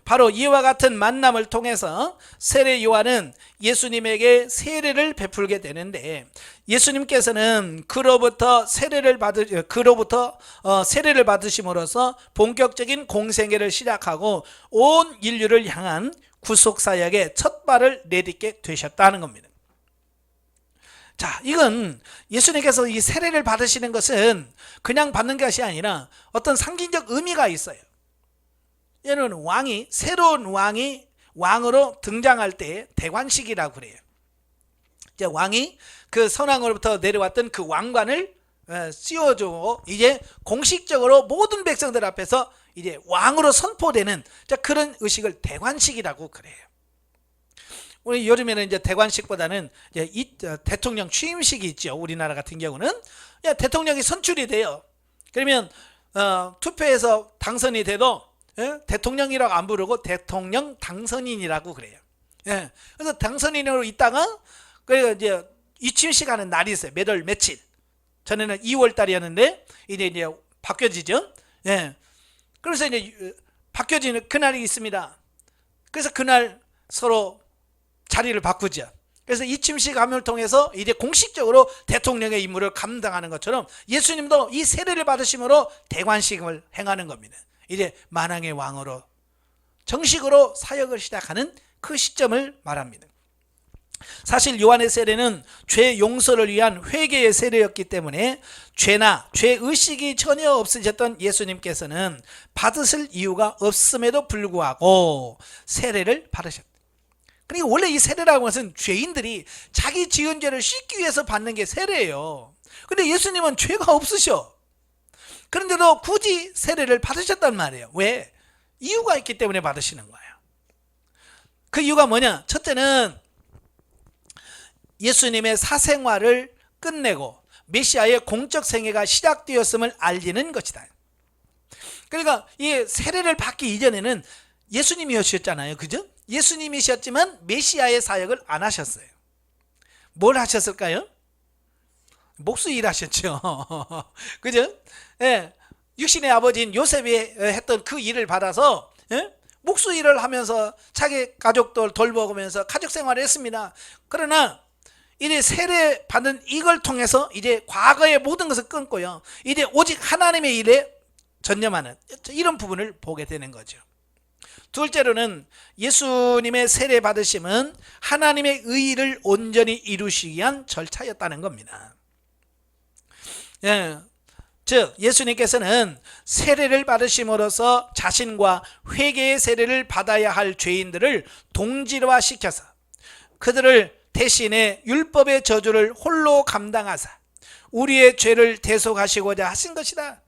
바로 이와 같은 만남을 통해서 세례 요한은 예수님에게 세례를 베풀게 되는데 예수님께서는 그로부터 세례를 받으심으로써 본격적인 공생애를 시작하고 온 인류를 향한 구속사역의 첫 발을 내딛게 되셨다는 겁니다. 자, 이건 예수님께서 이 세례를 받으시는 것은 그냥 받는 것이 아니라 어떤 상징적 의미가 있어요. 얘는 새로운 왕이 왕으로 등장할 때 대관식이라고 그래요. 이제 왕이 그 선왕으로부터 내려왔던 그 왕관을 씌워주고 이제 공식적으로 모든 백성들 앞에서 이제 왕으로 선포되는 그런 의식을 대관식이라고 그래요. 우리 요즘에는 이제 대관식보다는 이제 대통령 취임식이 있죠. 우리나라 같은 경우는 대통령이 선출이 돼요. 그러면 투표해서 당선이 돼도 대통령이라고 안 부르고 대통령 당선인이라고 그래요. 그래서 당선인으로 있다가 그래서 이제 취임식 하는 날이 있어요. 몇 월 며칠. 전에는 2월 달이었는데 이제 바뀌어지죠. 그래서 이제 바뀌어지는 그날이 있습니다. 그래서 그날 서로 자리를 바꾸죠. 그래서 이 취임식함을 통해서 이제 공식적으로 대통령의 임무를 감당하는 것처럼 예수님도 이 세례를 받으심으로 대관식을 행하는 겁니다. 이제 만왕의 왕으로 정식으로 사역을 시작하는 그 시점을 말합니다. 사실 요한의 세례는 죄 용서를 위한 회개의 세례였기 때문에 죄나 죄의식이 전혀 없으셨던 예수님께서는 받으실 이유가 없음에도 불구하고 세례를 받으셨다. 그러니까 원래 이 세례라고 하는 것은 죄인들이 자기 지은 죄를 씻기 위해서 받는 게 세례예요. 근데 예수님은 죄가 없으셔. 그런데도 굳이 세례를 받으셨단 말이에요. 왜? 이유가 있기 때문에 받으시는 거예요. 그 이유가 뭐냐? 첫째는 예수님의 사생활을 끝내고 메시아의 공적 생애가 시작되었음을 알리는 것이다. 그러니까 이 세례를 받기 이전에는 예수님이셨잖아요. 그죠? 예수님이셨지만 메시아의 사역을 안 하셨어요. 뭘 하셨을까요? 목수 일 하셨죠. 그죠? 예. 육신의 아버지인 요셉이 했던 그 일을 받아서, 예? 목수 일을 하면서 자기 가족들 돌보면서 가족 생활을 했습니다. 그러나 이제 세례 받은 이걸 통해서 이제 과거의 모든 것을 끊고요, 이제 오직 하나님의 일에 전념하는 이런 부분을 보게 되는 거죠. 둘째로는 예수님의 세례 받으심은 하나님의 의를 온전히 이루시기 위한 절차였다는 겁니다. 예. 즉 예수님께서는 세례를 받으심으로써 자신과 회개의 세례를 받아야 할 죄인들을 동질화시켜서 그들을 대신에 율법의 저주를 홀로 감당하사 우리의 죄를 대속하시고자 하신 것이다.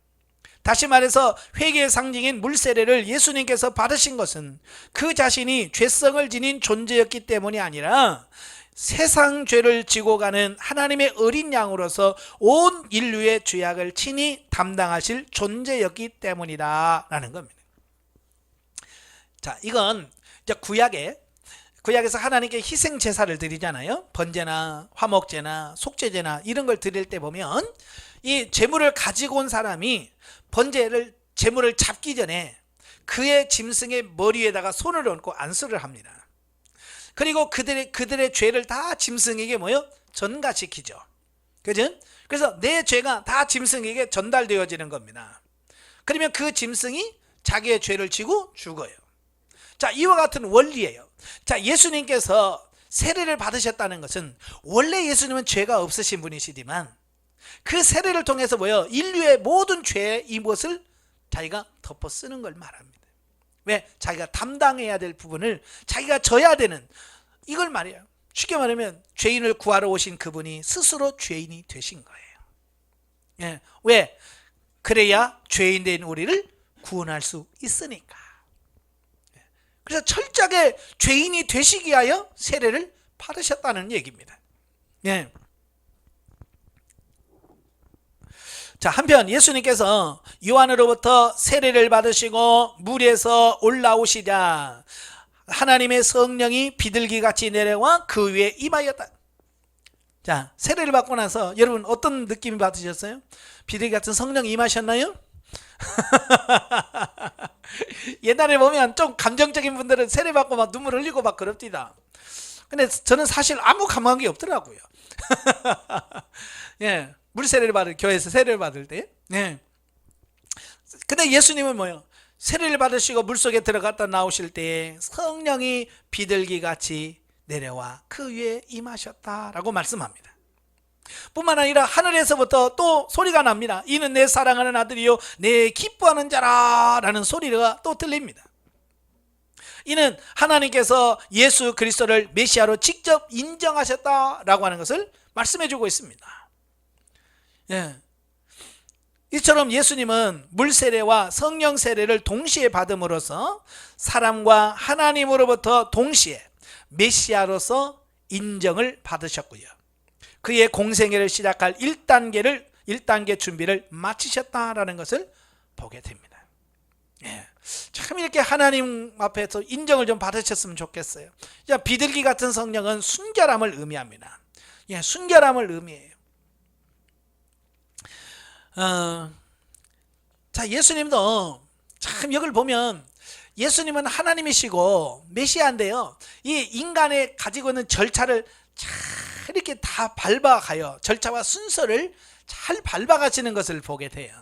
다시 말해서 회개의 상징인 물세례를 예수님께서 받으신 것은 그 자신이 죄성을 지닌 존재였기 때문이 아니라 세상 죄를 지고 가는 하나님의 어린 양으로서 온 인류의 죄악을 친히 담당하실 존재였기 때문이다 라는 겁니다. 자, 이건 이제 구약에서 하나님께 희생 제사를 드리잖아요. 번제나 화목제나 속죄제나 이런 걸 드릴 때 보면 이 제물을 가지고 온 사람이 제물을 잡기 전에 그의 짐승의 머리에다가 손을 얹고 안수를 합니다. 그리고 그들의 죄를 다 짐승에게 전가시키죠. 그죠? 그래서 내 죄가 다 짐승에게 전달되어지는 겁니다. 그러면 그 짐승이 자기의 죄를 지고 죽어요. 자, 이와 같은 원리예요. 자, 예수님께서 세례를 받으셨다는 것은 원래 예수님은 죄가 없으신 분이시지만 그 세례를 통해서 인류의 모든 죄의 이것을 자기가 덮어 쓰는 걸 말합니다. 왜? 자기가 담당해야 될 부분을 자기가 져야 되는 이걸 말이에요. 쉽게 말하면 죄인을 구하러 오신 그분이 스스로 죄인이 되신 거예요. 예. 왜? 그래야 죄인 된 우리를 구원할 수 있으니까. 그래서 철저하게 죄인이 되시기 위하여 세례를 받으셨다는 얘기입니다. 예. 자, 한편 예수님께서 요한으로부터 세례를 받으시고 물에서 올라오시자 하나님의 성령이 비둘기같이 내려와 그 위에 임하였다. 자, 세례를 받고 나서 여러분 어떤 느낌이 받으셨어요? 비둘기 같은 성령이 임하셨나요? 옛날에 보면 좀 감정적인 분들은 세례 받고 막 눈물 흘리고 막 그럽디다. 근데 저는 사실 아무 감각이 없더라고요. 예. 물세례를 교회에서 세례를 받을 때. 네. 근데 예수님은 세례를 받으시고 물속에 들어갔다 나오실 때 성령이 비둘기같이 내려와 그 위에 임하셨다라고 말씀합니다. 뿐만 아니라 하늘에서부터 또 소리가 납니다. 이는 내 사랑하는 아들이요 내 기뻐하는 자라 라는 소리가 또 들립니다. 이는 하나님께서 예수 그리스도를 메시아로 직접 인정하셨다라고 하는 것을 말씀해 주고 있습니다. 예. 이처럼 예수님은 물세례와 성령 세례를 동시에 받음으로써 사람과 하나님으로부터 동시에 메시아로서 인정을 받으셨고요, 그의 공생애를 시작할 1단계 준비를 마치셨다라는 것을 보게 됩니다. 예. 참 이렇게 하나님 앞에서 인정을 좀 받으셨으면 좋겠어요. 비둘기 같은 성령은 순결함을 의미합니다. 예, 순결함을 의미해요. 자, 예수님도 참 여기를 보면 예수님은 하나님이시고 메시아인데요, 이 인간의 가지고 있는 절차를 잘 이렇게 다 밟아가요. 절차와 순서를 잘 밟아가시는 것을 보게 돼요.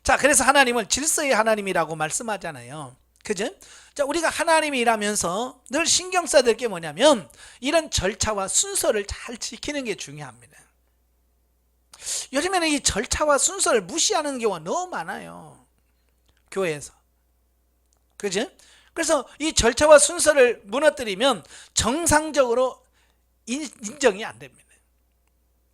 자, 그래서 하나님을 질서의 하나님이라고 말씀하잖아요. 그죠? 자, 우리가 하나님이라면서 늘 신경 써야 될 게 뭐냐면 이런 절차와 순서를 잘 지키는 게 중요합니다. 요즘에는 이 절차와 순서를 무시하는 경우가 너무 많아요, 교회에서. 그죠? 그래서 이 절차와 순서를 무너뜨리면 정상적으로 인정이 안 됩니다.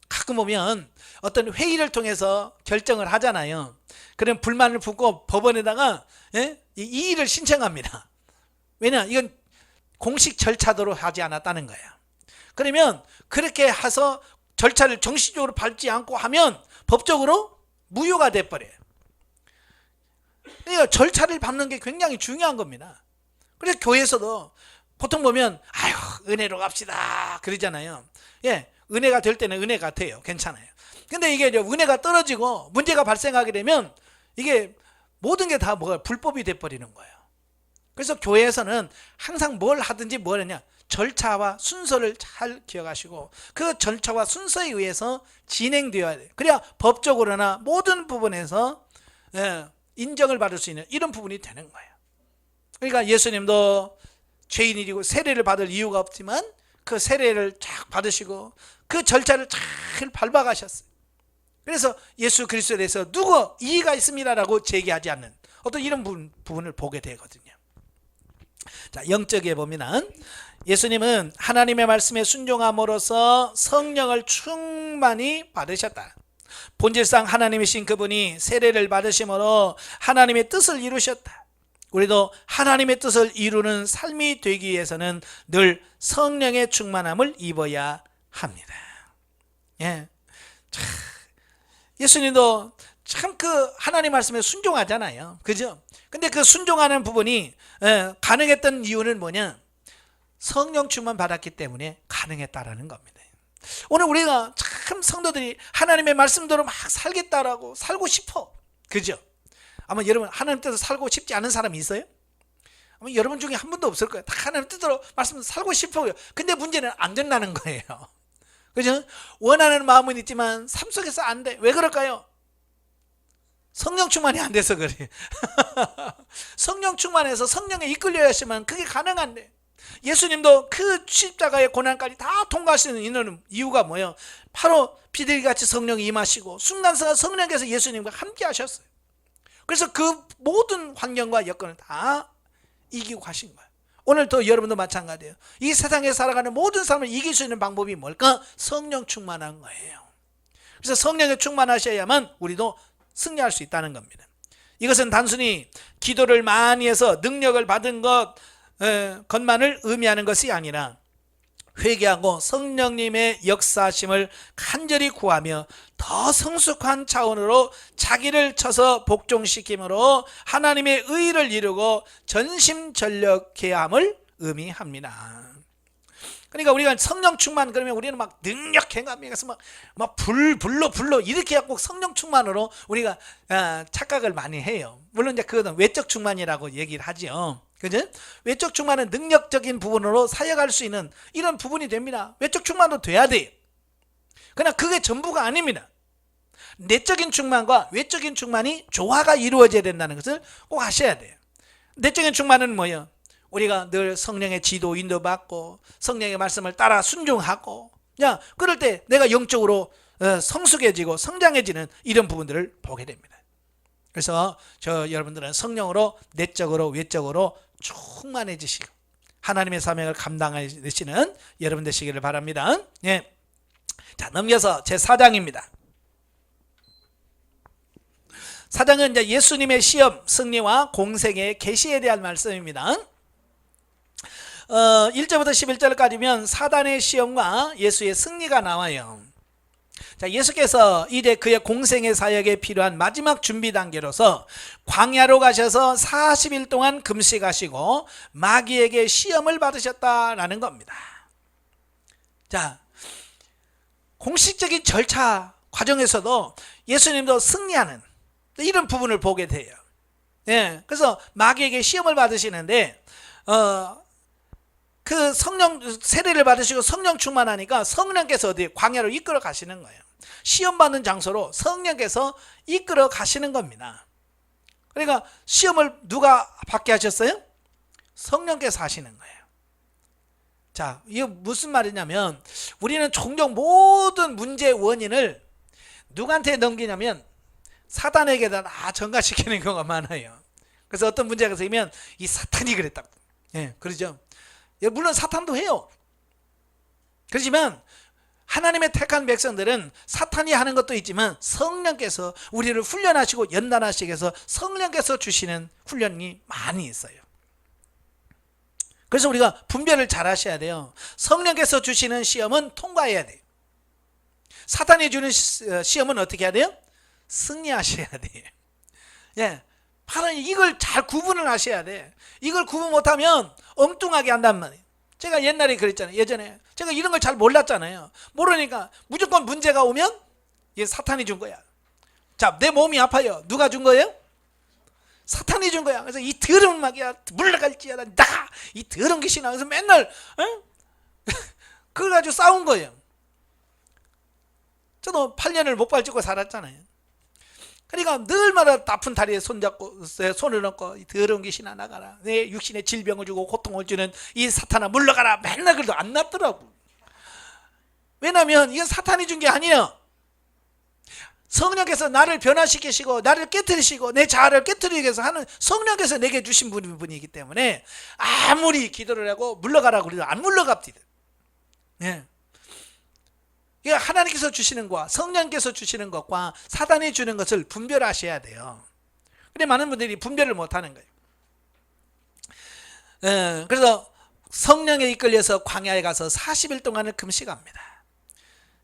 가끔 보면 어떤 회의를 통해서 결정을 하잖아요. 그럼 불만을 품고 법원에다가 이 일을 신청합니다. 왜냐? 이건 공식 절차대로 하지 않았다는 거야. 그러면 그렇게 해서 절차를 정식적으로 밟지 않고 하면 법적으로 무효가 돼버려요. 우리가 절차를 밟는 게 굉장히 중요한 겁니다. 그래서 교회에서도 보통 보면 아유 은혜로 갑시다 그러잖아요. 예, 은혜가 될 때는 은혜 같아요. 괜찮아요. 근데 이게 은혜가 떨어지고 문제가 발생하게 되면 이게 모든 게 다 뭐가 불법이 돼버리는 거예요. 그래서 교회에서는 항상 뭘 하든지 뭘 하냐, 절차와 순서를 잘 기억하시고 그 절차와 순서에 의해서 진행되어야 돼요. 그래야 법적으로나 모든 부분에서 인정을 받을 수 있는 이런 부분이 되는 거예요. 그러니까 예수님도 죄인이고 세례를 받을 이유가 없지만 그 세례를 쫙 받으시고 그 절차를 잘 밟아가셨어요. 그래서 예수 그리스도에 대해서 누구 이의가 있습니다라고 제기하지 않는 어떤 이런 부분을 보게 되거든요. 자, 영적에 보면 예수님은 하나님의 말씀에 순종함으로써 성령을 충만히 받으셨다. 본질상 하나님이신 그분이 세례를 받으심으로 하나님의 뜻을 이루셨다. 우리도 하나님의 뜻을 이루는 삶이 되기 위해서는 늘 성령의 충만함을 입어야 합니다. 예. 예수님도 참 그 하나님 말씀에 순종하잖아요. 그죠? 근데 그 순종하는 부분이 가능했던 이유는 뭐냐? 성령 충만 받았기 때문에 가능했다라는 겁니다. 오늘 우리가 참 성도들이 하나님의 말씀대로 막 살겠다라고 살고 싶어. 그죠? 아마 여러분 하나님 뜻대로 살고 싶지 않은 사람이 있어요? 아마 여러분 중에 한 분도 없을 거예요. 다 하나님 뜻대로 말씀대로 살고 싶어요. 근데 문제는 안 된다는 거예요. 그죠? 원하는 마음은 있지만 삶 속에서 안 돼. 왜 그럴까요? 성령 충만이 안 돼서 그래. 성령 충만해서 성령에 이끌려야 하지만 그게 가능한데, 예수님도 그 십자가의 고난까지 다 통과하시는 이유가 뭐예요? 바로 비둘기같이 성령이 임하시고 순간순간 성령께서 예수님과 함께 하셨어요. 그래서 그 모든 환경과 여건을 다 이기고 가신 거예요. 오늘도 여러분도 마찬가지예요. 이 세상에 살아가는 모든 사람을 이길 수 있는 방법이 뭘까? 성령 충만한 거예요. 그래서 성령에 충만하셔야만 우리도 승리할 수 있다는 겁니다. 이것은 단순히 기도를 많이 해서 능력을 받은 것만을 의미하는 것이 아니라 회개하고 성령님의 역사하심을 간절히 구하며 더 성숙한 차원으로 자기를 쳐서 복종시킴으로 하나님의 의를 이루고 전심전력해야 함을 의미합니다. 그러니까 우리가 성령 충만 그러면 우리는 막 능력 행함에서 막 불로 이렇게 꼭 성령 충만으로 우리가 착각을 많이 해요. 물론 이제 그거는 외적 충만이라고 얘기를 하죠. 그죠? 외적 충만은 능력적인 부분으로 사역할 수 있는 이런 부분이 됩니다. 외적 충만도 돼야 돼요. 그러나 그게 전부가 아닙니다. 내적인 충만과 외적인 충만이 조화가 이루어져야 된다는 것을 꼭 아셔야 돼요. 내적인 충만은 뭐예요? 우리가 늘 성령의 지도 인도받고 성령의 말씀을 따라 순종하고 그럴 때 내가 영적으로 성숙해지고 성장해지는 이런 부분들을 보게 됩니다. 그래서 여러분들은 성령으로 내적으로 외적으로 충만해지시고 하나님의 사명을 감당하시는 여러분 되시기를 바랍니다. 예. 자, 넘겨서 제 4장입니다. 4장은 이제 예수님의 시험, 승리와 공생의 계시에 대한 말씀입니다. 1절부터 11절까지면 사단의 시험과 예수의 승리가 나와요. 자, 예수께서 이제 그의 공생의 사역에 필요한 마지막 준비 단계로서 광야로 가셔서 40일 동안 금식하시고 마귀에게 시험을 받으셨다라는 겁니다. 자, 공식적인 절차 과정에서도 예수님도 승리하는 이런 부분을 보게 돼요. 예, 그래서 마귀에게 시험을 받으시는데 그 성령 세례를 받으시고 성령 충만하니까 성령께서 어디 광야로 이끌어 가시는 거예요. 시험 받는 장소로 성령께서 이끌어 가시는 겁니다. 그러니까 시험을 누가 받게 하셨어요? 성령께서 하시는 거예요. 자, 이게 무슨 말이냐면 우리는 종종 모든 문제의 원인을 누구한테 넘기냐면 사단에게다 다 전가시키는 경우가 많아요. 그래서 어떤 문제가 생기면 이 사탄이 그랬다고. 예, 그러죠. 물론 사탄도 해요. 그렇지만 하나님의 택한 백성들은 사탄이 하는 것도 있지만 성령께서 우리를 훈련하시고 연단하시기 위해서 성령께서 주시는 훈련이 많이 있어요. 그래서 우리가 분별을 잘 하셔야 돼요. 성령께서 주시는 시험은 통과해야 돼요. 사탄이 주는 시험은 어떻게 해야 돼요? 승리하셔야 돼요. 예, 하나님 이걸 잘 구분을 하셔야 돼. 이걸 구분 못하면 엉뚱하게 한단 말이에요. 제가 옛날에 그랬잖아요. 예전에 제가 이런 걸 잘 몰랐잖아요. 모르니까 무조건 문제가 오면 이게 사탄이 준 거야. 자, 내 몸이 아파요. 누가 준 거예요? 사탄이 준 거야. 그래서 이 더러운 마귀야 물러갈지어다 나가, 이 더러운 귀신아. 그래서 맨날 그걸 가지고 싸운 거예요. 저도 8년을 목발 짚고 살았잖아요. 그러니까 늘마다 아픈 다리에 손잡고 손을 얹고 이 더러운 귀신아 나가라, 내 육신에 질병을 주고 고통을 주는 이 사탄아 물러가라. 맨날 그래도 안 낫더라고. 왜냐면 이건 사탄이 준 게 아니에요. 성령께서 나를 변화시키시고 나를 깨뜨리시고 내 자아를 깨뜨리기 위해서 하는 성령께서 내게 주신 분이기 때문에 아무리 기도를 하고 물러가라고 그래도 안 물러갑니다. 예. 이게 하나님께서 주시는 것과 성령께서 주시는 것과 사단이 주는 것을 분별하셔야 돼요. 근데 많은 분들이 분별을 못하는 거예요. 그래서 성령에 이끌려서 광야에 가서 40일 동안을 금식합니다.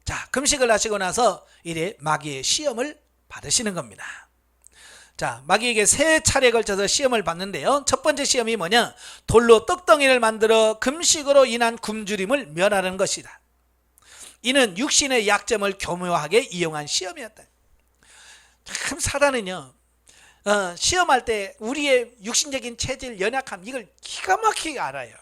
자, 금식을 하시고 나서 이래 마귀의 시험을 받으시는 겁니다. 자, 마귀에게 3차례에 걸쳐서 시험을 받는데요. 첫 번째 시험이 뭐냐? 돌로 떡덩이를 만들어 금식으로 인한 굶주림을 멸하는 것이다. 이는 육신의 약점을 교묘하게 이용한 시험이었다. 참 사단은요, 시험할 때 우리의 육신적인 체질, 연약함, 이걸 기가 막히게 알아요.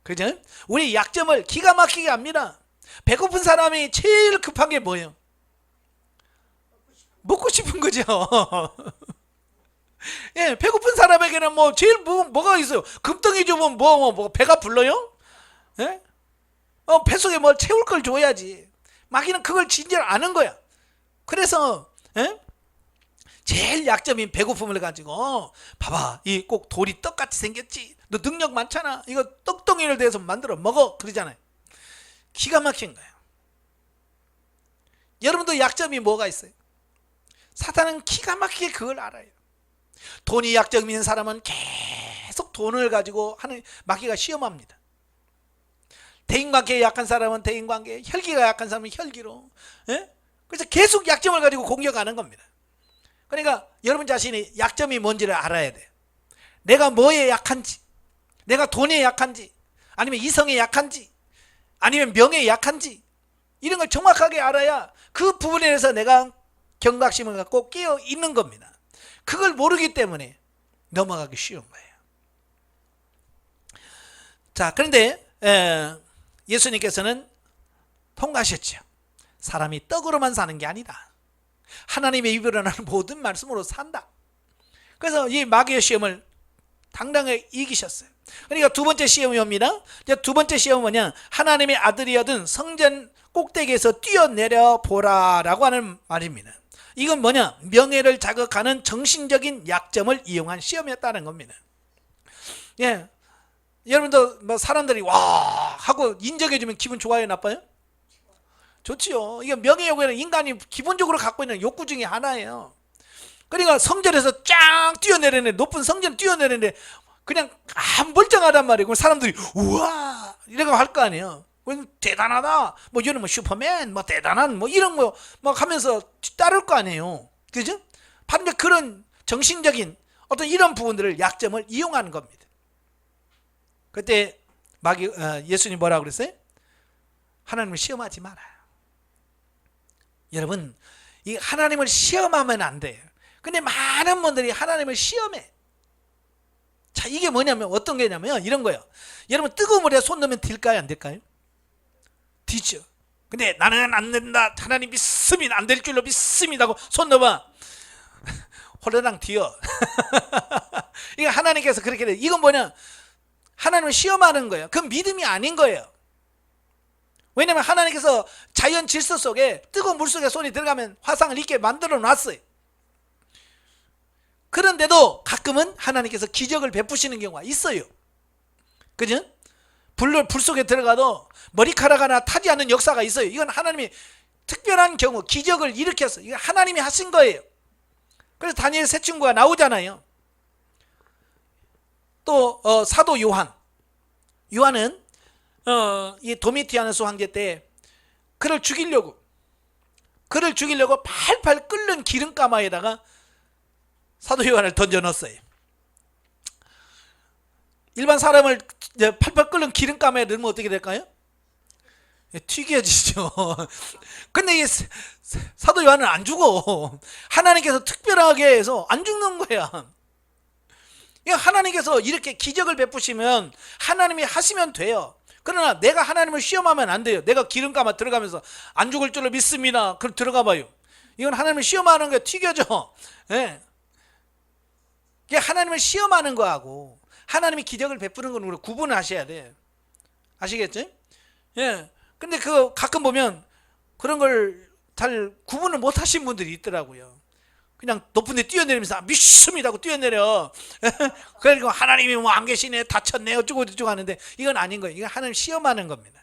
그죠? 우리 약점을 기가 막히게 압니다. 배고픈 사람이 제일 급한 게 뭐예요? 먹고 싶은 거죠. 예, 배고픈 사람에게는 뭐 제일 뭐가 있어요? 금덩이 주면 뭐 배가 불러요? 예? 뱃속에 뭘 채울 걸 줘야지. 마귀는 그걸 진짜 아는 거야. 그래서 제일 약점인 배고픔을 가지고 봐봐, 이 꼭 돌이 떡같이 생겼지, 너 능력 많잖아, 이거 떡덩이를 대서 만들어 먹어, 그러잖아요. 기가 막힌 거예요. 여러분도 약점이 뭐가 있어요? 사탄은 기가 막히게 그걸 알아요. 돈이 약점인 사람은 계속 돈을 가지고 하는 마귀가 시험합니다. 대인관계에 약한 사람은 대인관계, 혈기가 약한 사람은 혈기로, 그래서 계속 약점을 가지고 공격하는 겁니다. 그러니까 여러분 자신이 약점이 뭔지를 알아야 돼요. 내가 뭐에 약한지, 내가 돈에 약한지, 아니면 이성에 약한지, 아니면 명예에 약한지, 이런 걸 정확하게 알아야 그 부분에 대해서 내가 경각심을 갖고 깨어 있는 겁니다. 그걸 모르기 때문에 넘어가기 쉬운 거예요. 자, 그런데 예수님께서는 통과하셨죠. 사람이 떡으로만 사는 게 아니다. 하나님의 입으로 나는 모든 말씀으로 산다. 그래서 이 마귀의 시험을 당당하게 이기셨어요. 그러니까 두 번째 시험이 옵니다. 두 번째 시험은 뭐냐? 하나님의 아들이어든 성전 꼭대기에서 뛰어내려 보라라고 하는 말입니다. 이건 뭐냐? 명예를 자극하는 정신적인 약점을 이용한 시험이었다는 겁니다. 예, 여러분도 뭐 사람들이 와 하고 인정해주면 기분 좋아요, 나빠요? 좋지요. 이게 명예욕에는 인간이 기본적으로 갖고 있는 욕구 중에 하나예요. 그러니까 성전에서 쫙 뛰어내리는데, 높은 성전 뛰어내리는데 그냥 안 멀쩡하단 말이에요. 그럼 사람들이 우와 이러고 할 거 아니에요. 대단하다, 뭐 이런 뭐 슈퍼맨, 뭐 대단한 뭐 이런 거 막 하면서 따를 거 아니에요. 그죠? 바로 이제 그런 정신적인 어떤 이런 부분들을, 약점을 이용하는 겁니다. 그때 예수님 뭐라고 그랬어요? 하나님을 시험하지 마라. 여러분, 이 하나님을 시험하면 안 돼요. 근데 많은 분들이 하나님을 시험해. 자, 이게 뭐냐면 어떤 게냐면 이런 거예요. 여러분, 뜨거운 물에 손 넣으면 될까요, 안 될까요? 뒤죠. 근데 나는 안 된다, 하나님 믿으면 안 될 줄로 믿습니다 하고 손 넣어봐. 홀라당 튀어. 이거 하나님께서 그렇게 돼. 이건 뭐냐? 하나님을 시험하는 거예요. 그건 믿음이 아닌 거예요. 왜냐하면 하나님께서 자연 질서 속에 뜨거운 물 속에 손이 들어가면 화상을 입게 만들어 놨어요. 그런데도 가끔은 하나님께서 기적을 베푸시는 경우가 있어요. 그죠? 불 속에 들어가도 머리카락 하나 타지 않는 역사가 있어요. 이건 하나님이 특별한 경우 기적을 일으켰어. 이건 하나님이 하신 거예요. 그래서 다니엘 세 친구가 나오잖아요. 또 사도 요한은 이 도미티아누스 황제 때 그를 죽이려고 팔팔 끓는 기름가마에다가 사도 요한을 던져 넣었어요. 일반 사람을 팔팔 끓는 기름감에 넣으면 어떻게 될까요? 튀겨지죠. 근데 이 사도 요한은 안 죽어. 하나님께서 특별하게 해서 안 죽는 거야. 하나님께서 이렇게 기적을 베푸시면 하나님이 하시면 돼요. 그러나 내가 하나님을 시험하면 안 돼요. 내가 기름감아 들어가면서 안 죽을 줄로 믿습니다. 그럼 들어가 봐요. 이건 하나님을 시험하는 게 튀겨져. 예. 이게 하나님을 시험하는 거하고 하나님이 기적을 베푸는 건 우리 구분을 하셔야 돼. 아시겠죠? 예. 근데 그 가끔 보면 그런 걸 잘 구분을 못 하신 분들이 있더라고요. 그냥 높은 데 뛰어내리면서 믿습니다 하고 뛰어내려. 그리고 하나님이 뭐 안 계시네, 다쳤네, 어쩌고 저쩌고 하는데 이건 아닌 거예요. 이건 하나님 시험하는 겁니다.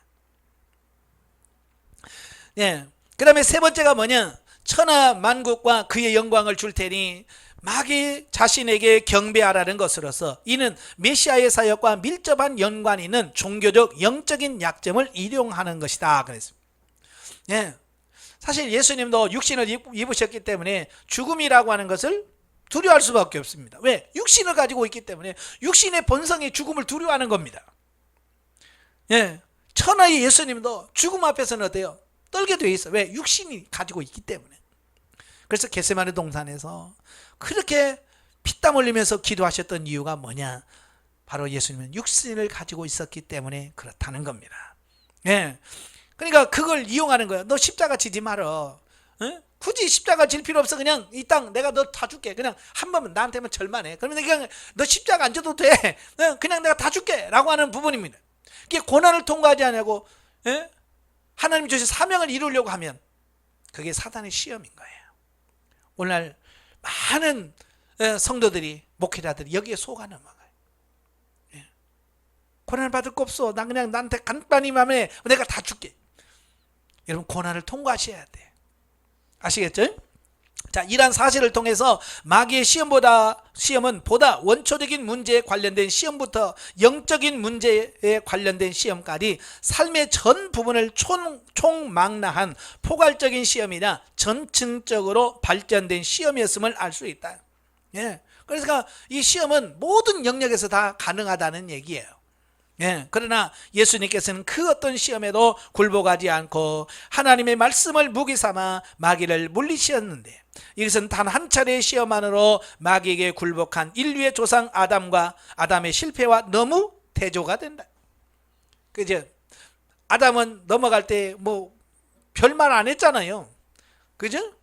예. 그 다음에 세 번째가 뭐냐? 천하 만국과 그의 영광을 줄 테니 마귀 자신에게 경배하라는 것으로서 이는 메시아의 사역과 밀접한 연관이 있는 종교적 영적인 약점을 이용하는 것이다. 그랬습니다. 예. 사실 예수님도 육신을 입으셨기 때문에 죽음이라고 하는 것을 두려워할 수밖에 없습니다. 왜? 육신을 가지고 있기 때문에 육신의 본성이 죽음을 두려워하는 겁니다. 예. 천하의 예수님도 죽음 앞에서는 어때요? 떨게 돼 있어. 왜? 육신이 가지고 있기 때문에. 그래서 겟세마네 동산에서 그렇게 피땀 흘리면서 기도하셨던 이유가 뭐냐? 바로 예수님은 육신을 가지고 있었기 때문에 그렇다는 겁니다. 예. 그러니까 그걸 이용하는 거야. 너 십자가 지지 말어. 예? 굳이 십자가 질 필요 없어. 그냥 이 땅 내가 너 다 줄게. 그냥 한 번만 나한테만 절만해. 그러면 그냥 너 십자가 안 져도 돼. 그냥 내가 다 줄게. 라고 하는 부분입니다. 이게 고난을 통과하지 않냐고, 예? 하나님 주신 사명을 이루려고 하면 그게 사단의 시험인 거예요. 오늘날 많은 성도들이, 목회자들이 여기에 속아 넘어가요. 예. 고난을 받을 거 없어. 난 그냥 나한테 간단히만 해. 내가 다 줄게. 여러분, 고난을 통과하셔야 돼. 아시겠죠? 자, 이러한 사실을 통해서 마귀의 시험은 보다 원초적인 문제에 관련된 시험부터 영적인 문제에 관련된 시험까지 삶의 전 부분을 총망라한 포괄적인 시험이나 전층적으로 발전된 시험이었음을 알 수 있다. 예. 그래서 이 시험은 모든 영역에서 다 가능하다는 얘기예요. 예, 그러나 예수님께서는 그 어떤 시험에도 굴복하지 않고 하나님의 말씀을 무기 삼아 마귀를 물리치셨는데, 이것은 단 한 차례의 시험만으로 마귀에게 굴복한 인류의 조상 아담의 실패와 너무 대조가 된다. 그죠? 아담은 넘어갈 때 뭐 별말 안 했잖아요. 그죠?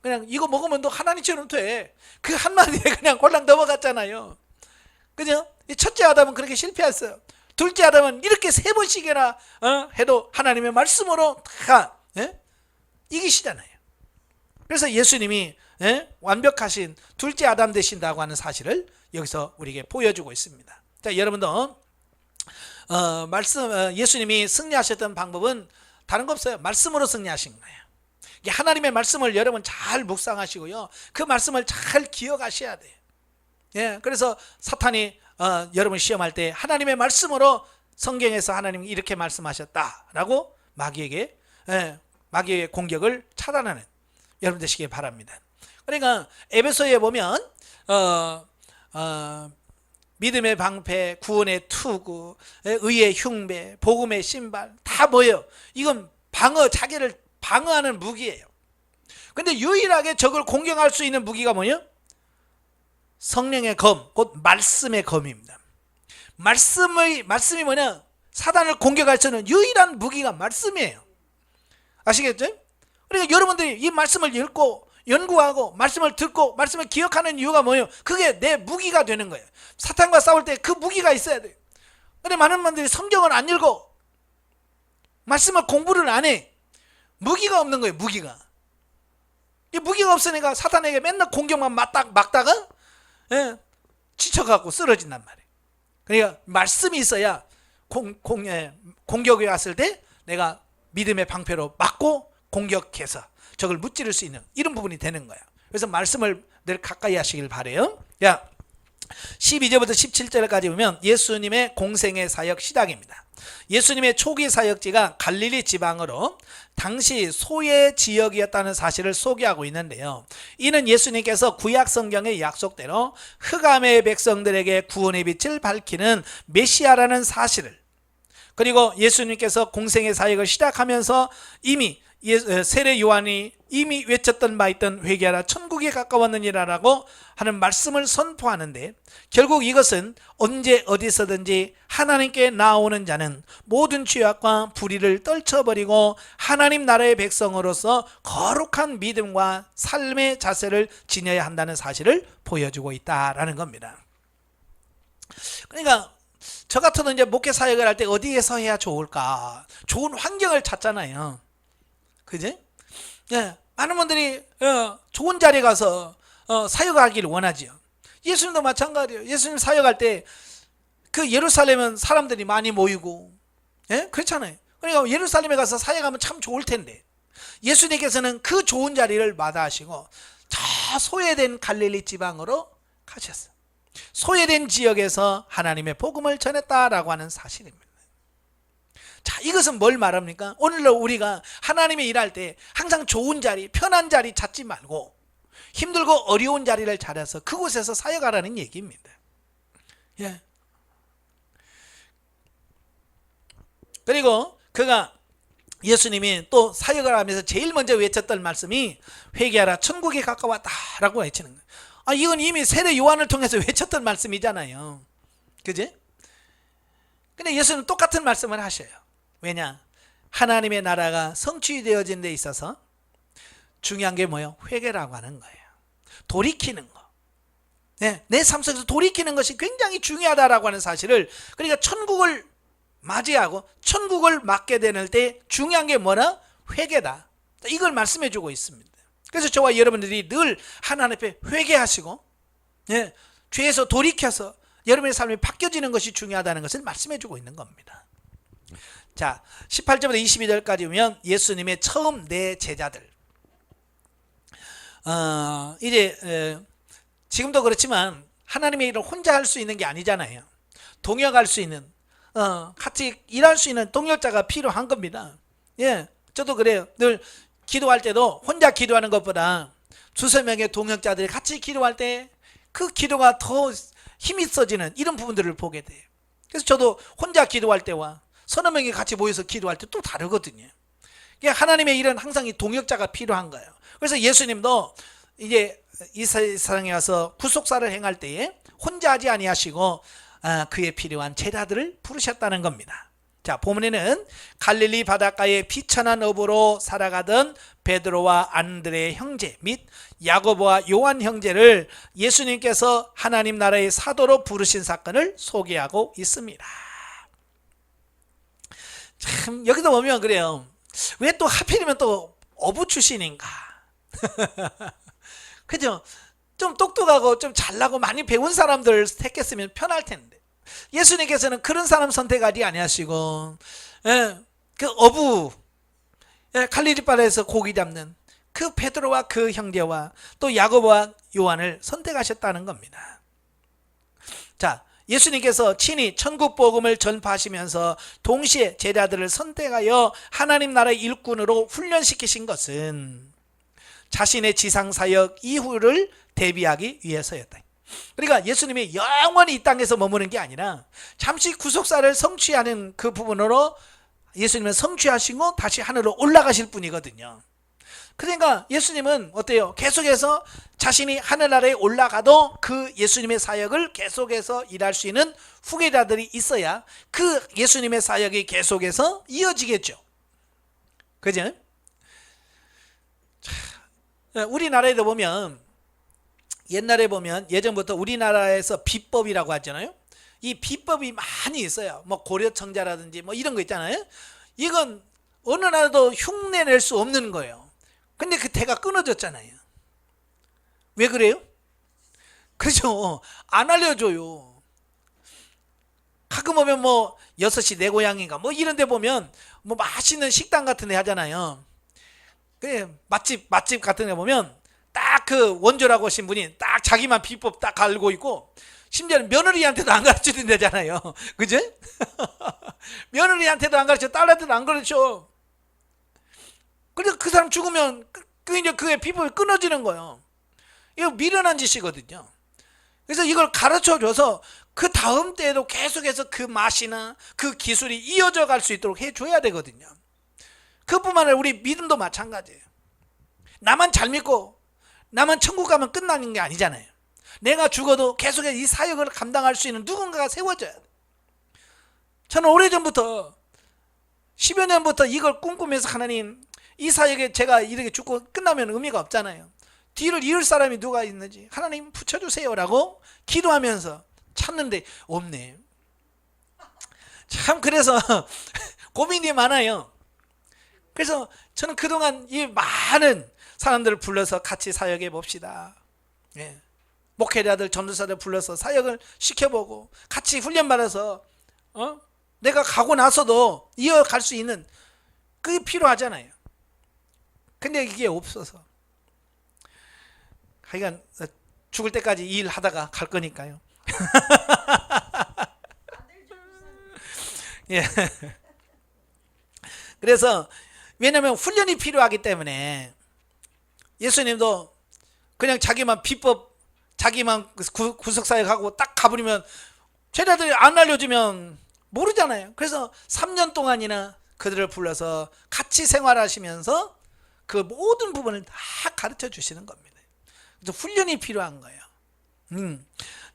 그냥 이거 먹으면 너 하나님처럼 돼. 그 한마디에 그냥 골랑 넘어갔잖아요. 그죠? 첫째 아담은 그렇게 실패했어요. 둘째 아담은 이렇게 세 번씩이나 해도 하나님의 말씀으로 다 이기시잖아요. 그래서 예수님이 완벽하신 둘째 아담 되신다고 하는 사실을 여기서 우리에게 보여주고 있습니다. 자, 여러분도 예수님이 승리하셨던 방법은 다른 거 없어요. 말씀으로 승리하신 거예요. 하나님의 말씀을 여러분 잘 묵상하시고요, 그 말씀을 잘 기억하셔야 돼요. 예, 그래서 사탄이 여러분 시험할 때 하나님의 말씀으로, 성경에서 하나님이 이렇게 말씀하셨다라고 마귀의 공격을 차단하는 여러분 되시길 바랍니다. 그러니까 에베소에 보면 믿음의 방패, 구원의 투구, 의의 흉배, 복음의 신발 다 뭐예요? 이건 자기를 방어하는 무기예요. 근데 유일하게 적을 공격할 수 있는 무기가 뭐냐? 성령의 검, 곧 말씀의 검입니다. 말씀이 뭐냐? 사단을 공격할 수 있는 유일한 무기가 말씀이에요. 아시겠죠? 그러니까 여러분들이 이 말씀을 읽고 연구하고 말씀을 듣고 말씀을 기억하는 이유가 뭐예요? 그게 내 무기가 되는 거예요. 사탄과 싸울 때 그 무기가 있어야 돼요. 그런데 많은 분들이 성경을 안 읽어, 말씀을 공부를 안 해. 무기가 없는 거예요. 이 무기가 없으니까 사탄에게 맨날 공격만 막다가 지쳐갖고 쓰러진단 말이에요. 그러니까 말씀이 있어야 공격이 왔을 때 내가 믿음의 방패로 막고 공격해서 적을 무찌를 수 있는 이런 부분이 되는 거야. 그래서 말씀을 늘 가까이 하시길 바래요. 12절부터 17절까지 보면 예수님의 공생의 사역 시작입니다. 예수님의 초기 사역지가 갈릴리 지방으로 당시 소외 지역이었다는 사실을 소개하고 있는데요. 이는 예수님께서 구약 성경의 약속대로 흑암의 백성들에게 구원의 빛을 밝히는 메시아라는 사실을, 그리고 예수님께서 공생의 사역을 시작하면서 이미 세례 요한이 이미 외쳤던 바 있던 회개하라 천국에 가까웠느니라라고 하는 말씀을 선포하는데, 결국 이것은 언제 어디서든지 하나님께 나오는 자는 모든 죄악과 불의를 떨쳐버리고 하나님 나라의 백성으로서 거룩한 믿음과 삶의 자세를 지녀야 한다는 사실을 보여주고 있다라는 겁니다. 그러니까 저 같아도 이제 목회 사역을 할 때 어디에서 해야 좋을까? 좋은 환경을 찾잖아요. 그지? 예, 많은 분들이 좋은 자리에 가서 사역하기를 원하지요. 예수님도 마찬가지예요. 예수님 사역할 때 그 예루살렘은 사람들이 많이 모이고, 예? 그렇잖아요. 그러니까 예루살렘에 가서 사역하면 참 좋을 텐데, 예수님께서는 그 좋은 자리를 마다하시고 저 소외된 갈릴리 지방으로 가셨어요. 소외된 지역에서 하나님의 복음을 전했다라고 하는 사실입니다. 자, 이것은 뭘 말합니까? 오늘날 우리가 하나님의 일할 때 항상 좋은 자리, 편한 자리 찾지 말고 힘들고 어려운 자리를 찾아서 그곳에서 사역하라는 얘기입니다. 예. 그리고 예수님이 또 사역을 하면서 제일 먼저 외쳤던 말씀이 회개하라 천국에 가까웠다라고 외치는 거예요. 이건 이미 세례 요한을 통해서 외쳤던 말씀이잖아요. 그지? 근데 예수는 똑같은 말씀을 하셔요. 왜냐? 하나님의 나라가 성취되어진 데 있어서 중요한 게 뭐예요? 회개라고 하는 거예요. 돌이키는 거. 네, 내 삶 속에서 돌이키는 것이 굉장히 중요하다라고 하는 사실을, 그러니까 천국을 맞이하고 천국을 맞게 되는 때 중요한 게 뭐나? 회개다. 이걸 말씀해 주고 있습니다. 그래서 저와 여러분들이 늘 하나님 앞에 회개하시고, 예, 죄에서 돌이켜서 여러분의 삶이 바뀌어지는 것이 중요하다는 것을 말씀해 주고 있는 겁니다. 자, 18절부터 22절까지 보면 예수님의 처음 네 제자들, 지금도 그렇지만 하나님의 일을 혼자 할 수 있는 게 아니잖아요. 동역할 수 있는, 같이 일할 수 있는 동역자가 필요한 겁니다. 예, 저도 그래요. 늘 기도할 때도 혼자 기도하는 것보다 두세 명의 동역자들이 같이 기도할 때 그 기도가 더 힘이 있어지는 이런 부분들을 보게 돼요. 그래서 저도 혼자 기도할 때와 서너 명이 같이 모여서 기도할 때 또 다르거든요. 하나님의 일은 항상 이 동역자가 필요한 거예요. 그래서 예수님도 이제 이 세상에 와서 구속사를 행할 때에 혼자 하지 아니하시고 그에 필요한 제자들을 부르셨다는 겁니다. 자, 본문에는 갈릴리 바닷가에 비천한 어부로 살아가던 베드로와 안드레의 형제 및 야고보와 요한 형제를 예수님께서 하나님 나라의 사도로 부르신 사건을 소개하고 있습니다. 참, 여기도 보면 그래요. 왜 또 하필이면 또 어부 출신인가? 그죠? 좀 똑똑하고 좀 잘나고 많이 배운 사람들 택했으면 편할 텐데, 예수님께서는 그런 사람 선택하지 아니하시고, 그 어부, 갈릴리 바다에서 고기 잡는 그 베드로와 그 형제와 또 야고보와 요한을 선택하셨다는 겁니다. 자, 예수님께서 친히 천국 복음을 전파하시면서 동시에 제자들을 선택하여 하나님 나라의 일꾼으로 훈련시키신 것은 자신의 지상 사역 이후를 대비하기 위해서였다. 그러니까 예수님이 영원히 이 땅에서 머무는 게 아니라 잠시 구속사를 성취하는 그 부분으로 예수님은 성취하시고 다시 하늘로 올라가실 분이거든요. 그러니까 예수님은 어때요? 계속해서 자신이 하늘나라에 올라가도 그 예수님의 사역을 계속해서 일할 수 있는 후계자들이 있어야 그 예수님의 사역이 계속해서 이어지겠죠. 그죠? 우리나라에도 보면, 옛날에 보면 예전부터 우리나라에서 비법이라고 하잖아요. 이 비법이 많이 있어요. 뭐 고려청자라든지 뭐 이런 거 있잖아요. 이건 어느 나라도 흉내낼 수 없는 거예요. 근데 그 대가 끊어졌잖아요. 왜 그래요? 그죠? 안 알려줘요. 가끔 보면 뭐 6시 내 고향인가 뭐 이런 데 보면 뭐 맛있는 식당 같은 데 하잖아요. 그 맛집 같은 데 보면 딱 그 원조라고 하신 분이 딱 자기만 비법 딱 알고 있고, 심지어는 며느리한테도 안 가르쳐 준다잖아요. 그죠? 며느리한테도 안 가르쳐, 딸한테도 안 가르쳐. 그러니까 그 사람 죽으면 이제 그의 피부가 끊어지는 거예요. 이거 미련한 짓이거든요. 그래서 이걸 가르쳐 줘서 그 다음 때에도 계속해서 그 맛이나 그 기술이 이어져 갈 수 있도록 해줘야 되거든요. 그뿐만 아니라 우리 믿음도 마찬가지예요. 나만 잘 믿고 나만 천국 가면 끝나는 게 아니잖아요. 내가 죽어도 계속해서 이 사역을 감당할 수 있는 누군가가 세워져야 돼. 저는 오래전부터 10여 년부터 이걸 꿈꾸면서 하나님, 이 사역에 제가 이렇게 죽고 끝나면 의미가 없잖아요. 뒤를 이을 사람이 누가 있는지 하나님 붙여주세요 라고 기도하면서 찾는데 없네. 참 그래서 고민이 많아요. 그래서 저는 그동안 이 많은 사람들을 불러서 같이 사역해 봅시다. 예. 목회자들, 전도사들 불러서 사역을 시켜보고 같이 훈련받아서 내가 가고 나서도 이어갈 수 있는 그게 필요하잖아요. 근데 이게 없어서 하여간 죽을 때까지 일하다가 갈 거니까요. 예. 그래서 왜냐하면 훈련이 필요하기 때문에 예수님도 그냥 자기만 비법, 자기만 구속사역하고 딱 가버리면 제자들이 안 알려주면 모르잖아요. 그래서 3년 동안이나 그들을 불러서 같이 생활하시면서 그 모든 부분을 다 가르쳐 주시는 겁니다. 그래서 훈련이 필요한 거예요.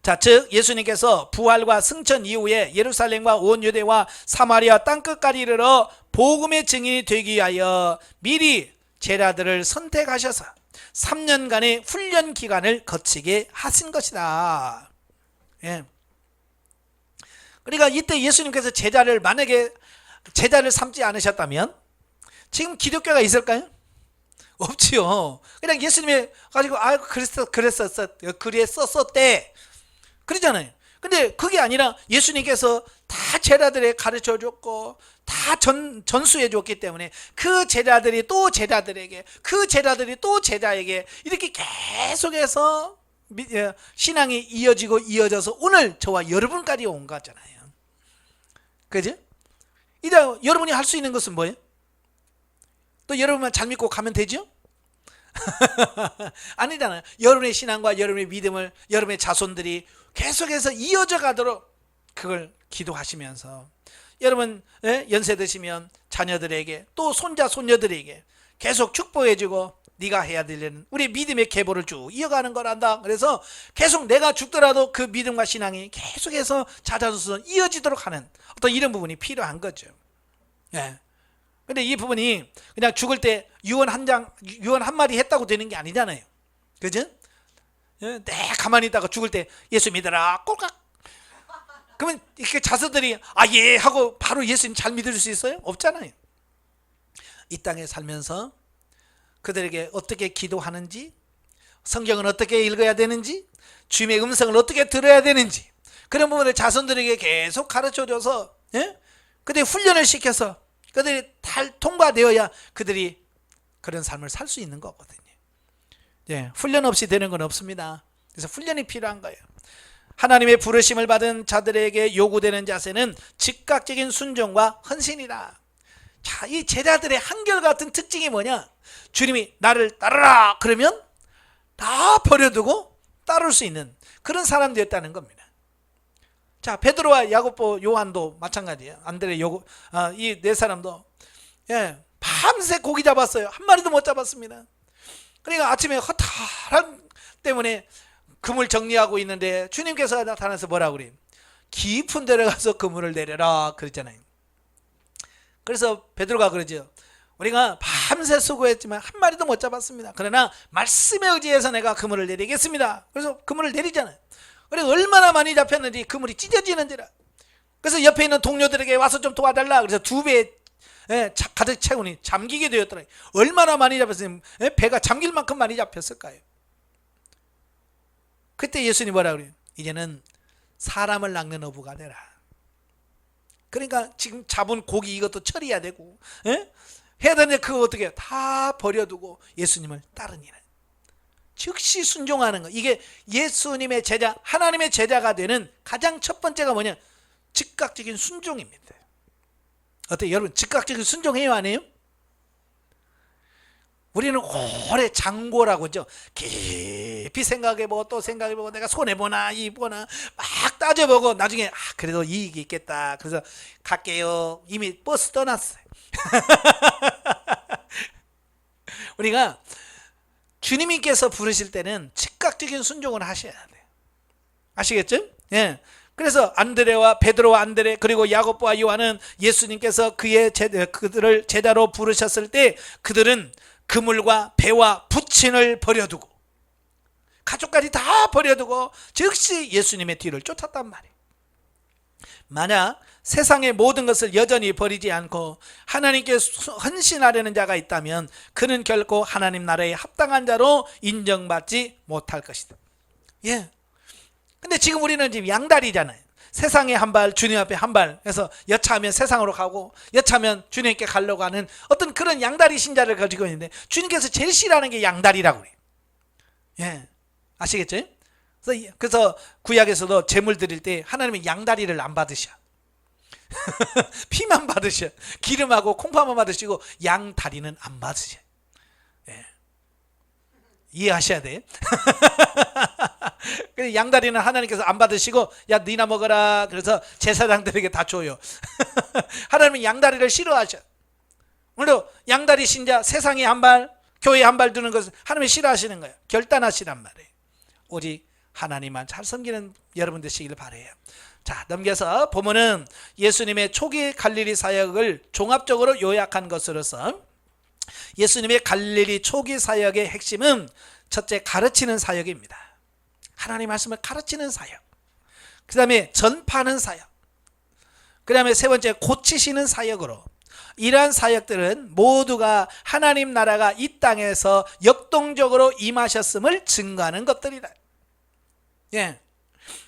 자, 즉 예수님께서 부활과 승천 이후에 예루살렘과 온 유대와 사마리아 땅끝까지 이르러 복음의 증인이 되기 위하여 미리 제자들을 선택하셔서 3년간의 훈련 기간을 거치게 하신 것이다. 예. 그러니까 이때 예수님께서 만약에 제자를 삼지 않으셨다면 지금 기독교가 있을까요? 없지요. 그냥 예수님이 가지고 그랬었대 그러잖아요. 근데 그게 아니라 예수님께서 다 제자들에 가르쳐 줬고 다 전수해 줬기 때문에 그 제자들이 또 제자들에게, 그 제자들이 또 제자에게 이렇게 계속해서 신앙이 이어져서 오늘 저와 여러분까지 온 거잖아요. 그죠? 이제 여러분이 할 수 있는 것은 뭐예요? 또 여러분만 잘 믿고 가면 되죠? 아니잖아요. 여러분의 신앙과 여러분의 믿음을 여러분의 자손들이 계속해서 이어져 가도록 그걸 기도하시면서 여러분 연세 드시면 자녀들에게 또 손자 손녀들에게 계속 축복해주고 네가 해야 될 일은 우리 믿음의 계보를 쭉 이어가는 거란다. 그래서 계속 내가 죽더라도 그 믿음과 신앙이 계속해서 잦아져서 이어지도록 하는 어떤 이런 부분이 필요한 거죠. 예. 근데 이 부분이 그냥 죽을 때 유언 한 마디 했다고 되는 게 아니잖아요. 그죠? 네, 가만히 있다가 죽을 때 예수 믿어라 꼴깍. 그러면 이렇게 자손들이 예 하고 바로 예수님 잘 믿을 수 있어요? 없잖아요. 이 땅에 살면서 그들에게 어떻게 기도하는지, 성경은 어떻게 읽어야 되는지, 주님의 음성을 어떻게 들어야 되는지 그런 부분을 자손들에게 계속 가르쳐줘서 그들이 훈련을 시켜서 그들이 통과되어야 그들이 그런 삶을 살 수 있는 거거든요. 예, 훈련 없이 되는 건 없습니다. 그래서 훈련이 필요한 거예요. 하나님의 부르심을 받은 자들에게 요구되는 자세는 즉각적인 순종과 헌신이다. 자, 이 제자들의 한결같은 특징이 뭐냐? 주님이 나를 따르라 그러면 다 버려두고 따를 수 있는 그런 사람들이었다는 겁니다. 자, 베드로와 야고보, 요한도 마찬가지예요. 안드레, 이 네 사람도 밤새 고기 잡았어요. 한 마리도 못 잡았습니다. 그러니까 아침에 허탈한 때문에 그물 정리하고 있는데 주님께서 나타나서 뭐라고 그래요? 깊은 데로 가서 그물을 내려라 그랬잖아요. 그래서 베드로가 그러죠. 우리가 밤새 수고했지만 한 마리도 못 잡았습니다. 그러나 말씀에 의지해서 내가 그물을 내리겠습니다. 그래서 그물을 내리잖아요. 그래서 얼마나 많이 잡혔는지 그물이 찢어지는지라. 그래서 옆에 있는 동료들에게 와서 좀 도와달라. 그래서 2배 가득 채우니 잠기게 되었더라. 얼마나 많이 잡혔으면 배가 잠길 만큼 많이 잡혔을까요? 그때 예수님이 뭐라 그래요? 이제는 사람을 낚는 어부가 되라. 그러니까 지금 잡은 고기 이것도 처리해야 되고 해야 되는데 그거 어떻게 다 버려두고 예수님을 따르니라. 즉시 순종하는 거. 이게 예수님의 제자, 하나님의 제자가 되는 가장 첫 번째가 뭐냐? 즉각적인 순종입니다. 어때요? 여러분 즉각적인 순종해요, 안 해요? 우리는 오래 장고라고 하죠. 깊이 생각해보고 또 생각해보고 내가 손해보나 이보나 막 따져보고 나중에 그래도 이익이 있겠다. 그래서 갈게요. 이미 버스 떠났어요. 우리가 주님께서 부르실 때는 즉각적인 순종을 하셔야 돼요. 아시겠죠? 예. 그래서 안드레와 베드로와 안드레 그리고 야고보와 요한은 예수님께서 그들을 제자로 부르셨을 때 그들은 그물과 배와 부친을 버려두고 가족까지 다 버려두고 즉시 예수님의 뒤를 쫓았단 말이에요. 만약 세상의 모든 것을 여전히 버리지 않고 하나님께 헌신하려는 자가 있다면 그는 결코 하나님 나라에 합당한 자로 인정받지 못할 것이다. 예. 근데 지금 우리는 지금 양다리잖아요. 세상에 한 발, 주님 앞에 한 발. 그래서 여차하면 세상으로 가고 여차하면 주님께 가려고 하는 어떤 그런 양다리 신자를 가지고 있는데 주님께서 제일 싫어하는 게 양다리라고 그래요. 예. 아시겠죠? 그래서 구약에서도 제물 드릴 때 하나님은 양다리를 안 받으셔. 피만 받으셔. 기름하고 콩팥만 받으시고 양다리는 안 받으셔. 예. 이해하셔야 돼. 양다리는 하나님께서 안 받으시고 야 니나 먹어라. 그래서 제사장들에게 다 줘요. 하나님은 양다리를 싫어하셔. 오늘도 양다리 신자 세상에 한 발, 교회에 한 발 두는 것을 하나님이 싫어하시는 거예요. 결단하시란 말이에요. 오직 하나님만 잘 섬기는 여러분 되시길 바라요. 자, 넘겨서 보면은 예수님의 초기 갈릴리 사역을 종합적으로 요약한 것으로서 예수님의 갈릴리 초기 사역의 핵심은 첫째 가르치는 사역입니다. 하나님 말씀을 가르치는 사역. 그 다음에 전파하는 사역. 그 다음에 세 번째 고치시는 사역으로 이러한 사역들은 모두가 하나님 나라가 이 땅에서 역동적으로 임하셨음을 증거하는 것들이다. 예.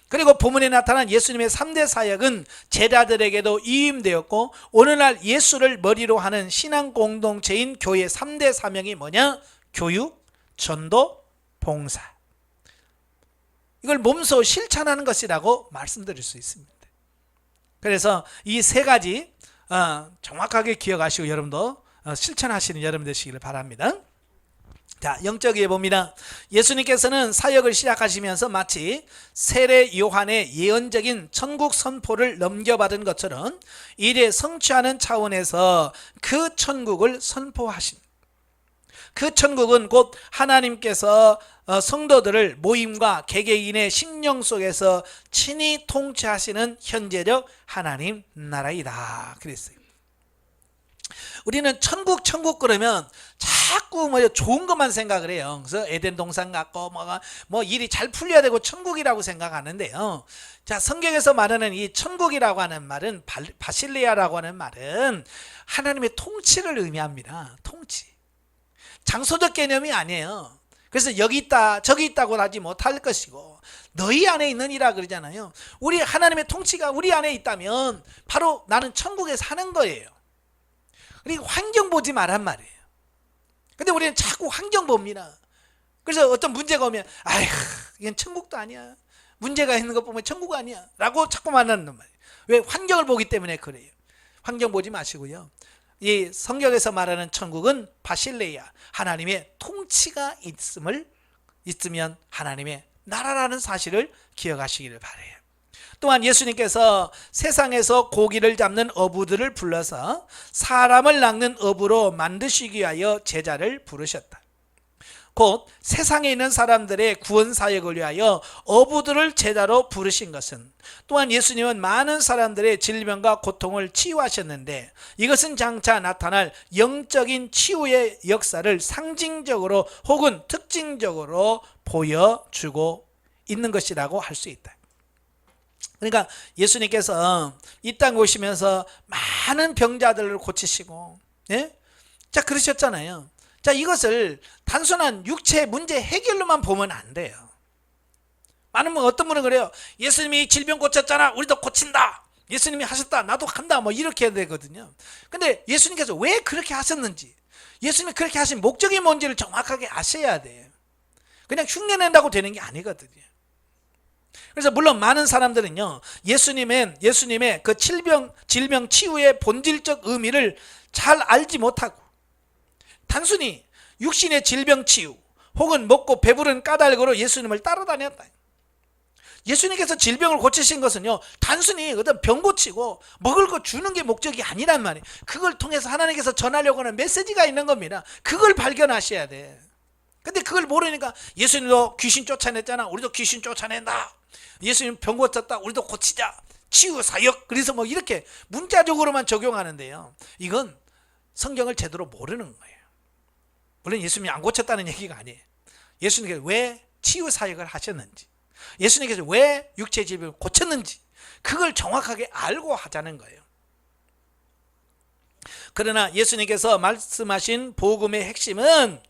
그리고 본문에 나타난 예수님의 3대 사역은 제자들에게도 위임되었고 오늘날 예수를 머리로 하는 신앙 공동체인 교회 3대 사명이 뭐냐? 교육, 전도, 봉사. 이걸 몸소 실천하는 것이라고 말씀드릴 수 있습니다. 그래서 이 세 가지 정확하게 기억하시고 여러분도 실천하시는 여러분 되시기를 바랍니다. 자, 영적에 봅니다. 예수님께서는 사역을 시작하시면서 마치 세례 요한의 예언적인 천국 선포를 넘겨받은 것처럼 이래 성취하는 차원에서 그 천국을 선포하십니다. 그 천국은 곧 하나님께서 성도들을 모임과 개개인의 심령 속에서 친히 통치하시는 현재적 하나님 나라이다 그랬어요. 우리는 천국 그러면 자꾸 좋은 것만 생각을 해요. 그래서 에덴 동산 같고 뭐 일이 잘 풀려야 되고 천국이라고 생각하는데요. 자, 성경에서 말하는 이 천국이라고 하는 말은 바실레아라고 하는 말은 하나님의 통치를 의미합니다. 통치. 장소적 개념이 아니에요. 그래서 여기 있다 저기 있다고 하지 못할 것이고 너희 안에 있느니라 그러잖아요. 우리 하나님의 통치가 우리 안에 있다면 바로 나는 천국에 사는 거예요. 그리고 환경 보지 말란 말이에요. 근데 우리는 자꾸 환경 봅니다. 그래서 어떤 문제가 오면 아휴 이건 천국도 아니야. 문제가 있는 것 보면 천국 아니야 라고 자꾸 말하는 말이에요. 왜? 환경을 보기 때문에 그래요. 환경 보지 마시고요. 이 성경에서 말하는 천국은 바실레야 하나님의 통치가 있으면 하나님의 나라라는 사실을 기억하시기를 바라요. 또한 예수님께서 세상에서 고기를 잡는 어부들을 불러서 사람을 낚는 어부로 만드시기 위하여 제자를 부르셨다. 곧 세상에 있는 사람들의 구원 사역을 위하여 어부들을 제자로 부르신 것은 또한 예수님은 많은 사람들의 질병과 고통을 치유하셨는데 이것은 장차 나타날 영적인 치유의 역사를 상징적으로 혹은 특징적으로 보여주고 있는 것이라고 할 수 있다. 그러니까 예수님께서 이 땅에 오시면서 많은 병자들을 고치시고 예? 자 그러셨잖아요. 자, 이것을 단순한 육체 문제 해결로만 보면 안 돼요. 많은 분, 어떤 분은 그래요. 예수님이 질병 고쳤잖아. 우리도 고친다. 예수님이 하셨다. 나도 한다. 뭐 이렇게 해야 되거든요. 근데 예수님께서 왜 그렇게 하셨는지, 예수님이 그렇게 하신 목적이 뭔지를 정확하게 아셔야 돼요. 그냥 흉내낸다고 되는 게 아니거든요. 그래서 물론 많은 사람들은요, 예수님의 그 질병 치유의 본질적 의미를 잘 알지 못하고 단순히 육신의 질병 치유 혹은 먹고 배부른 까닭으로 예수님을 따라다녔다. 예수님께서 질병을 고치신 것은요, 단순히 어떤 병 고치고 먹을 거 주는 게 목적이 아니란 말이에요. 그걸 통해서 하나님께서 전하려고 하는 메시지가 있는 겁니다. 그걸 발견하셔야 돼. 근데 그걸 모르니까 예수님도 귀신 쫓아냈잖아, 우리도 귀신 쫓아낸다. 예수님 병 고쳤다, 우리도 고치자. 치유 사역. 그래서 뭐 이렇게 문자적으로만 적용하는데요, 이건 성경을 제대로 모르는 거예요. 물론 예수님이 안 고쳤다는 얘기가 아니에요. 예수님께서 왜 치유 사역을 하셨는지, 예수님께서 왜 육체 질병을 고쳤는지, 그걸 정확하게 알고 하자는 거예요. 그러나 예수님께서 말씀하신 복음의 핵심은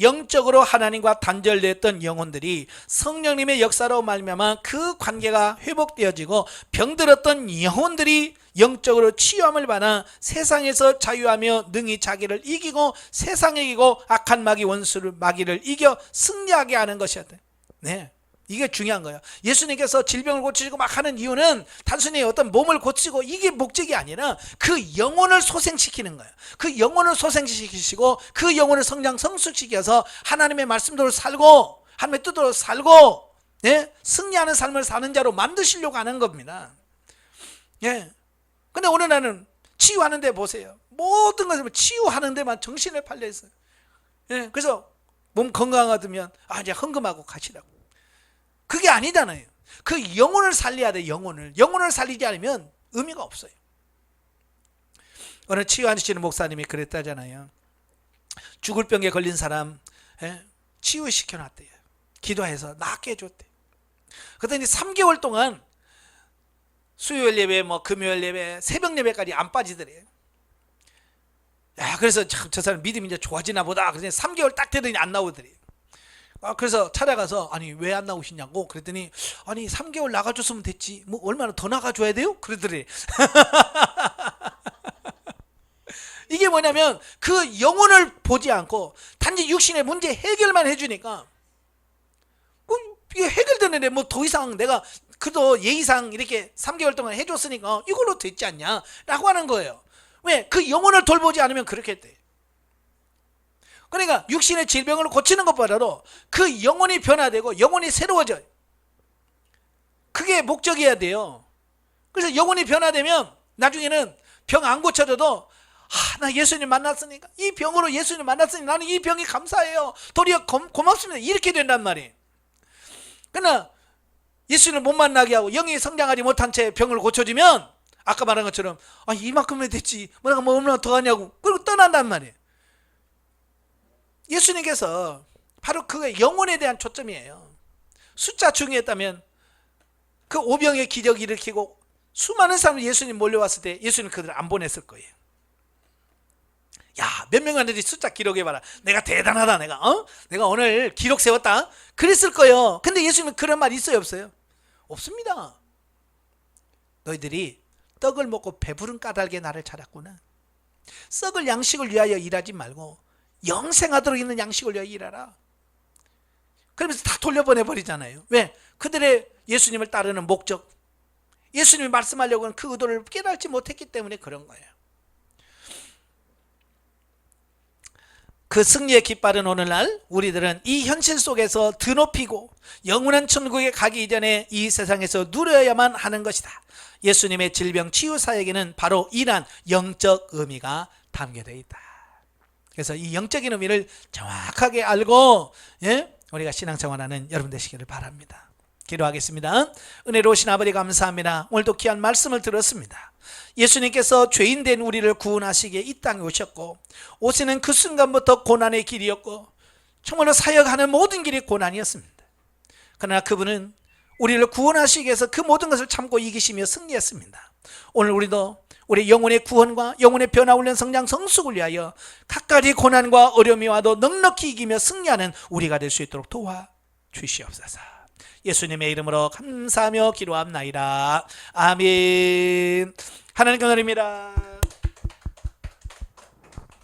영적으로 하나님과 단절됐던 영혼들이 성령님의 역사로 말미암아 그 관계가 회복되어지고 병들었던 영혼들이 영적으로 치유함을 받아 세상에서 자유하며 능히 자기를 이기고 세상을 이기고 악한 마귀 원수를 마귀를 이겨 승리하게 하는 것이었대. 네, 이게 중요한 거예요. 예수님께서 질병을 고치시고 막 하는 이유는 단순히 어떤 몸을 고치고 이게 목적이 아니라 그 영혼을 소생시키는 거예요. 그 영혼을 소생시키시고 그 영혼을 성장 성숙시켜서 하나님의 말씀대로 살고 하나님의 뜻대로 살고, 예? 승리하는 삶을 사는 자로 만드시려고 하는 겁니다. 예. 근데 오늘 나는 치유하는 데 보세요. 모든 것을 치유하는 데만 정신을 팔려 있어요. 예. 그래서 몸 건강하다면 이제 헌금하고 가시라고. 그게 아니잖아요. 그 영혼을 살려야 돼. 영혼을 살리지 않으면 의미가 없어요. 어느 치유하시는 목사님이 그랬다잖아요. 죽을 병에 걸린 사람 치유시켜놨대요. 기도해서 낫게 해줬대. 그랬더니 3개월 동안 수요일 예배, 금요일 예배, 새벽 예배까지 안 빠지더래요. 야, 그래서 참 저 사람 믿음이 이제 좋아지나 보다. 그래서 3개월 딱 되더니 안 나오더래요. 그래서 찾아가서 아니 왜 안 나오시냐고 그랬더니 아니 3개월 나가줬으면 됐지, 뭐 얼마나 더 나가줘야 돼요? 그러더래. 이게 뭐냐면 그 영혼을 보지 않고 단지 육신의 문제 해결만 해주니까 이게 해결되는데 뭐 더 이상 내가 그래도 예의상 이렇게 3개월 동안 해줬으니까 이걸로 됐지 않냐 라고 하는 거예요. 왜? 그 영혼을 돌보지 않으면 그렇게 돼. 그러니까 육신의 질병을 고치는 것보다도 그 영혼이 변화되고 영혼이 새로워져요. 그게 목적이어야 돼요. 그래서 영혼이 변화되면 나중에는 병 안 고쳐져도 나 예수님 만났으니까, 이 병으로 예수님 만났으니 나는 이 병이 감사해요, 도리어 고맙습니다, 이렇게 된단 말이에요. 그러나 예수님을 못 만나게 하고 영이 성장하지 못한 채 병을 고쳐주면 아까 말한 것처럼 이만큼은 됐지, 내가 뭐 얼마나 더 하냐고 그리고 떠난단 말이에요. 예수님께서 바로 그게 영혼에 대한 초점이에요. 숫자 중요했다면 그 오병의 기적을 일으키고 수많은 사람들이 예수님 몰려왔을 때 예수님 그들을 안 보냈을 거예요. 야, 몇 명한테 숫자 기록해봐라, 내가 대단하다, 내가 오늘 기록 세웠다, 그랬을 거예요. 근데 예수님은 그런 말 있어요, 없어요? 없습니다. 너희들이 떡을 먹고 배부른 까닭에 나를 찾았구나. 썩을 양식을 위하여 일하지 말고 영생하도록 있는 양식을 위하여 일하라. 그러면서 다 돌려보내버리잖아요. 왜? 그들의 예수님을 따르는 목적, 예수님이 말씀하려고 하는 그 의도를 깨닫지 못했기 때문에 그런 거예요. 그 승리의 깃발은 오늘날 우리들은 이 현실 속에서 드높이고 영원한 천국에 가기 이전에 이 세상에서 누려야만 하는 것이다. 예수님의 질병 치유 사역에는 바로 이러한 영적 의미가 담겨져 있다. 그래서 이 영적인 의미를 정확하게 알고 우리가 신앙생활하는 여러분 되시기를 바랍니다. 기도하겠습니다. 은혜로우신 아버지 감사합니다. 오늘도 귀한 말씀을 들었습니다. 예수님께서 죄인된 우리를 구원하시기에 이 땅에 오셨고, 오시는 그 순간부터 고난의 길이었고 정말로 사역하는 모든 길이 고난이었습니다. 그러나 그분은 우리를 구원하시기 위해서 그 모든 것을 참고 이기시며 승리했습니다. 오늘 우리도 우리 영혼의 구원과 영혼의 변화 훈련 성장 성숙을 위하여 각가지 고난과 어려움이 와도 넉넉히 이기며 승리하는 우리가 될 수 있도록 도와주시옵소서. 예수님의 이름으로 감사하며 기도합나이다. 아멘. 하나님 감사드립니다.